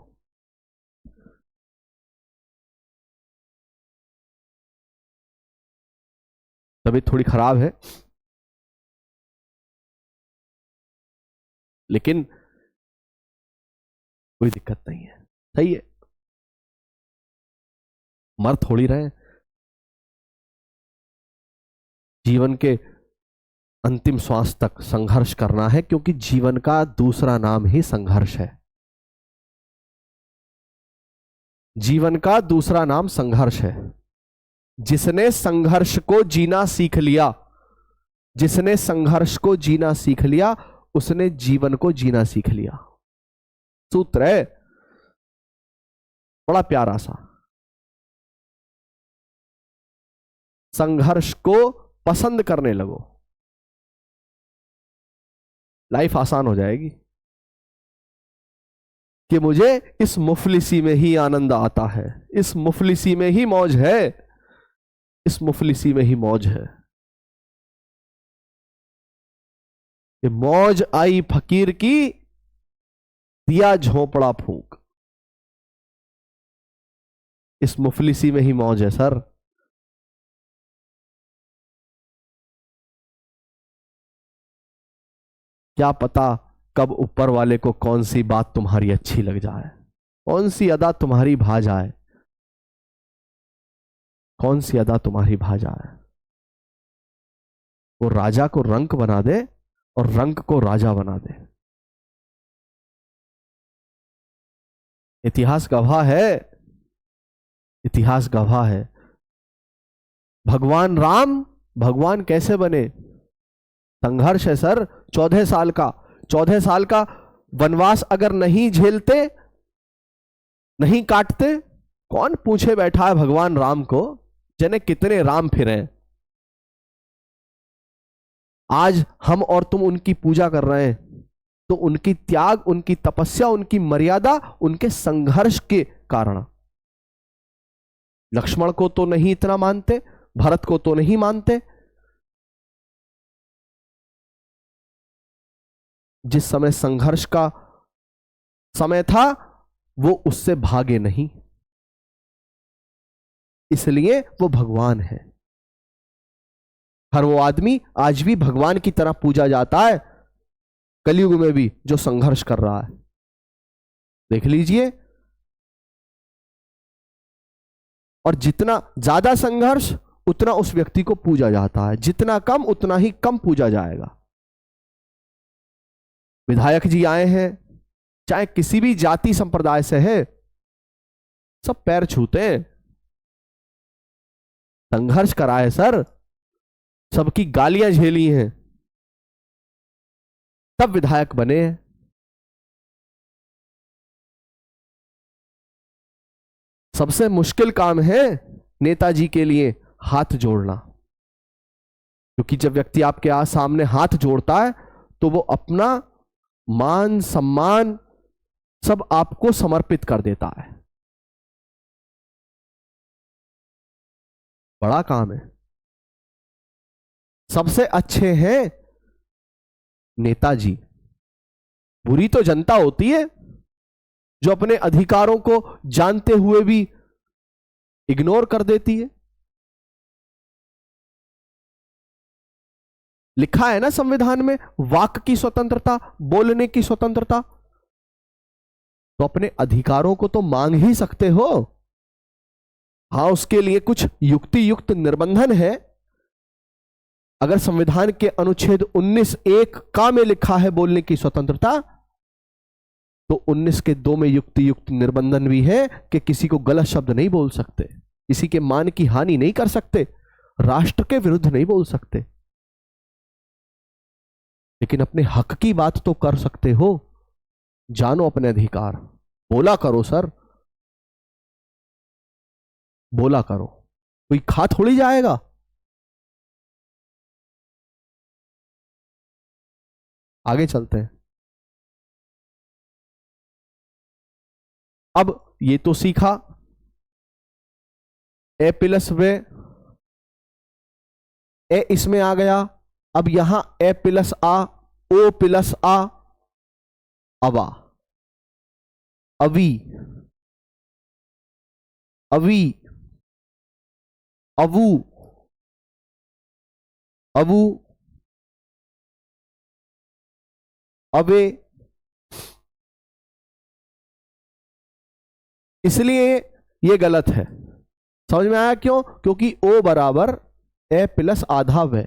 तबीयत थोड़ी खराब है लेकिन कोई दिक्कत नहीं है, सही है, मर थोड़ी रहे। जीवन के अंतिम श्वास तक संघर्ष करना है, क्योंकि जीवन का दूसरा नाम ही संघर्ष है। जीवन का दूसरा नाम संघर्ष है। जिसने संघर्ष को जीना सीख लिया, जिसने संघर्ष को जीना सीख लिया उसने जीवन को जीना सीख लिया। सूत्र है बड़ा प्यारा सा। संघर्ष को पसंद करने लगो, लाइफ आसान हो जाएगी। कि मुझे इस मुफलिसी में ही आनंद आता है, इस मुफलिसी में ही मौज है, इस मुफलिसी में ही मौज है। कि मौज आई फकीर की, दिया झोंपड़ा फूंक। इस मुफलिसी में ही मौज है सर। क्या पता कब ऊपर वाले को कौन सी बात तुम्हारी अच्छी लग जाए, कौन सी अदा तुम्हारी भा जाए, कौन सी अदा तुम्हारी भा जाए। वो राजा को रंक बना दे और रंक को राजा बना दे। इतिहास गवाह है, इतिहास गवाह है। भगवान राम भगवान कैसे बने? संघर्ष है सर। 14 साल का, 14 साल का वनवास अगर नहीं झेलते, नहीं काटते, कौन पूछे बैठा है भगवान राम को जने कितने राम फिरे। आज हम और तुम उनकी पूजा कर रहे हैं तो उनकी त्याग, उनकी तपस्या, उनकी मर्यादा उनके संघर्ष के कारण। लक्ष्मण को तो नहीं इतना मानते, भरत को तो नहीं मानते। जिस समय संघर्ष का समय था वो उससे भागे नहीं, इसलिए वो भगवान है। हर वो आदमी आज भी भगवान की तरह पूजा जाता है, कलयुग में भी, जो संघर्ष कर रहा है। देख लीजिए। और जितना ज्यादा संघर्ष उतना उस व्यक्ति को पूजा जाता है, जितना कम उतना ही कम पूजा जाएगा। विधायक जी आए हैं, चाहे किसी भी जाति संप्रदाय से है, सब पैर छूते हैं। संघर्ष कराए सर, सबकी गालियां झेली हैं, तब विधायक बने हैं। सबसे मुश्किल काम है नेताजी के लिए हाथ जोड़ना, क्योंकि जब व्यक्ति आपके सामने हाथ जोड़ता है तो वो अपना मान सम्मान सब आपको समर्पित कर देता है। बड़ा काम है। सबसे अच्छे हैं नेताजी। बुरी तो जनता होती है जो अपने अधिकारों को जानते हुए भी इग्नोर कर देती है। लिखा है ना संविधान में, वाक की स्वतंत्रता, बोलने की स्वतंत्रता। तो अपने अधिकारों को तो मांग ही सकते हो। हां, उसके लिए कुछ युक्ति युक्त निर्बंधन है। अगर संविधान के अनुच्छेद 19(1) का में लिखा है बोलने की स्वतंत्रता, तो 19 के 2 में युक्ति युक्त निर्बंधन भी है कि किसी को गलत शब्द नहीं बोल सकते, किसी के मान की हानि नहीं कर सकते, राष्ट्र के विरुद्ध नहीं बोल सकते। लेकिन अपने हक की बात तो कर सकते हो। जानो अपने अधिकार, बोला करो सर, बोला करो। कोई खा थोड़ी जाएगा। आगे चलते हैं। अब ये तो सीखा, ए प्लस वे, ए इसमें आ गया। अब यहां ए प्लस आ, ओ प्लस आ, अवा, अवी, अवी, अवू, अवू, अवे। इसलिए ये गलत है। समझ में आया क्यों? क्योंकि ओ बराबर ए प्लस आधा वे,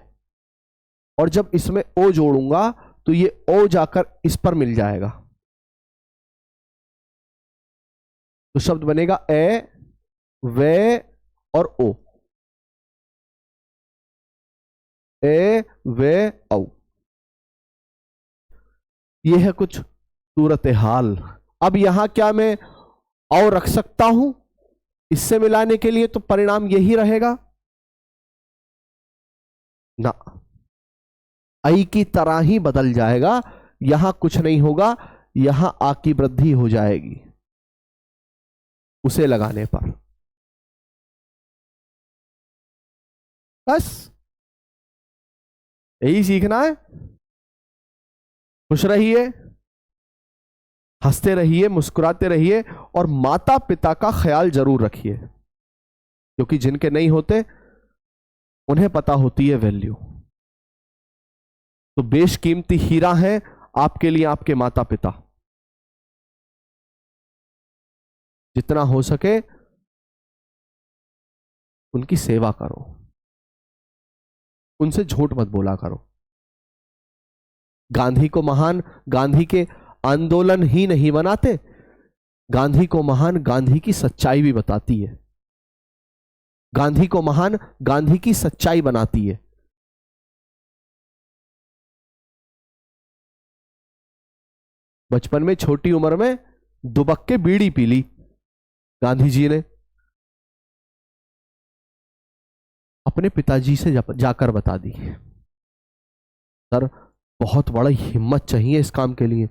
और जब इसमें ओ जोड़ूंगा तो ये ओ जाकर इस पर मिल जाएगा, तो शब्द बनेगा ए, वे और ओ। ए वे औ। ये है कुछ सूरत हाल। अब यहां क्या मैं औ रख सकता हूं इससे मिलाने के लिए? तो परिणाम यही रहेगा ना, आई की तरह ही बदल जाएगा। यहां कुछ नहीं होगा, यहां आ की वृद्धि हो जाएगी उसे लगाने पर। बस यही सीखना है। खुश रहिए, हंसते रहिए, मुस्कुराते रहिए और माता पिता का ख्याल जरूर रखिए, क्योंकि जिनके नहीं होते उन्हें पता होती है वैल्यू। तो बेशकीमती हीरा है आपके लिए आपके माता पिता। जितना हो सके उनकी सेवा करो, उनसे झूठ मत बोला करो। गांधी को महान गांधी के आंदोलन ही नहीं बनाते, गांधी को महान गांधी की सच्चाई भी बताती है। गांधी को महान गांधी की सच्चाई बनाती है। बचपन में छोटी उम्र में दुबक के बीड़ी पी ली गांधी जी ने, अपने पिताजी से जाकर बता दी। सर बहुत बड़ा हिम्मत चाहिए इस काम के लिए,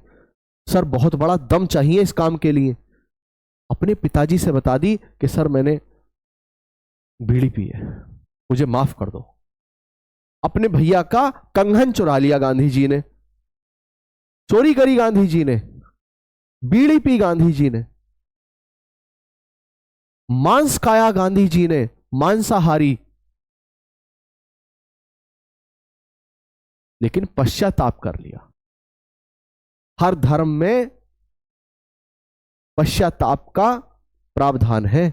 सर बहुत बड़ा दम चाहिए इस काम के लिए। अपने पिताजी से बता दी कि सर मैंने बीड़ी पी है, मुझे माफ कर दो। अपने भैया का कंगन चुरा लिया गांधी जी ने, चोरी करी गांधी जी ने, बीड़ी पी गांधी जी ने, मांस खाया गांधी जी ने, मांसाहारी। लेकिन पश्चाताप कर लिया। हर धर्म में पश्चाताप का प्रावधान है,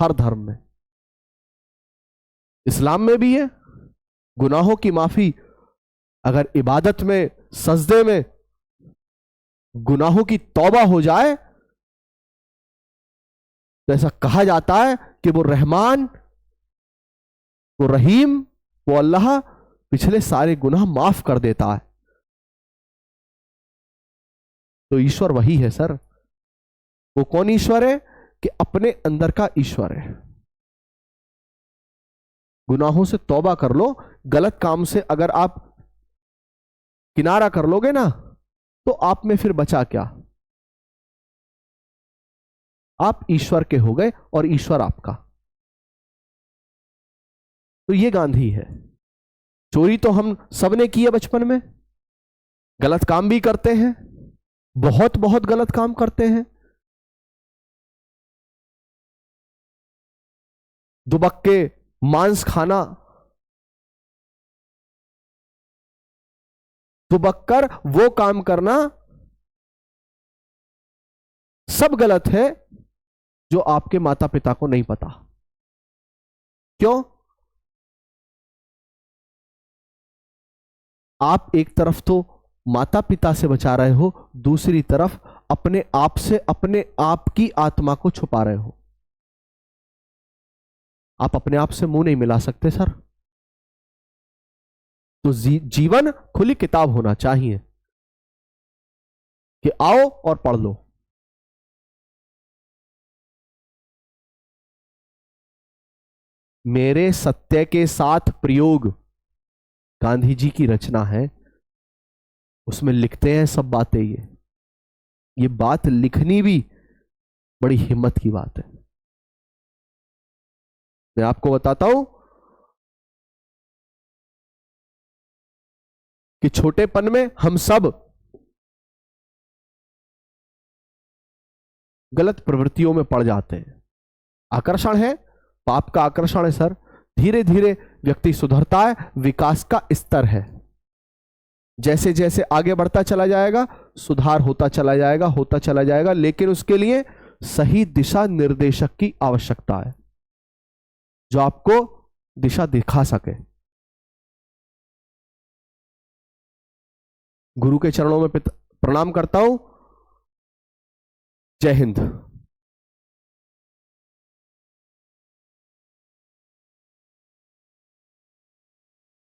हर धर्म में। इस्लाम में भी है। गुनाहों की माफी, अगर इबादत में सजदे में गुनाहों की तौबा हो जाए तो ऐसा कहा जाता है कि वो रहमान, वो रहीम, वो अल्लाह पिछले सारे गुनाह माफ कर देता है। तो ईश्वर वही है सर। वो कौन ईश्वर है? कि अपने अंदर का ईश्वर है। गुनाहों से तौबा कर लो, गलत काम से अगर आप किनारा कर लोगे ना तो आप में फिर बचा क्या? आप ईश्वर के हो गए और ईश्वर आपका। तो ये गांधी है। चोरी तो हम सबने की है बचपन में, गलत काम भी करते हैं, बहुत बहुत गलत काम करते हैं। दुबक के मांस खाना, दुबक कर वो काम करना, सब गलत है जो आपके माता पिता को नहीं पता। क्यों? आप एक तरफ तो माता पिता से बचा रहे हो, दूसरी तरफ अपने आप से, अपने आप की आत्मा को छुपा रहे हो। आप अपने आप से मुंह नहीं मिला सकते सर। तो जीवन खुली किताब होना चाहिए कि आओ और पढ़ लो। मेरे सत्य के साथ प्रयोग गांधी जी की रचना है, उसमें लिखते हैं सब बातें। ये बात लिखनी भी बड़ी हिम्मत की बात है। मैं आपको बताता हूं कि छोटेपन में हम सब गलत प्रवृत्तियों में पड़ जाते हैं। आकर्षण है, पाप का आकर्षण है सर। धीरे धीरे व्यक्ति सुधरता है, विकास का स्तर है। जैसे जैसे आगे बढ़ता चला जाएगा सुधार होता चला जाएगा, होता चला जाएगा, लेकिन उसके लिए सही दिशा निर्देशक की आवश्यकता है जो आपको दिशा दिखा सके। गुरु के चरणों में प्रणाम करता हूं। जय हिंद।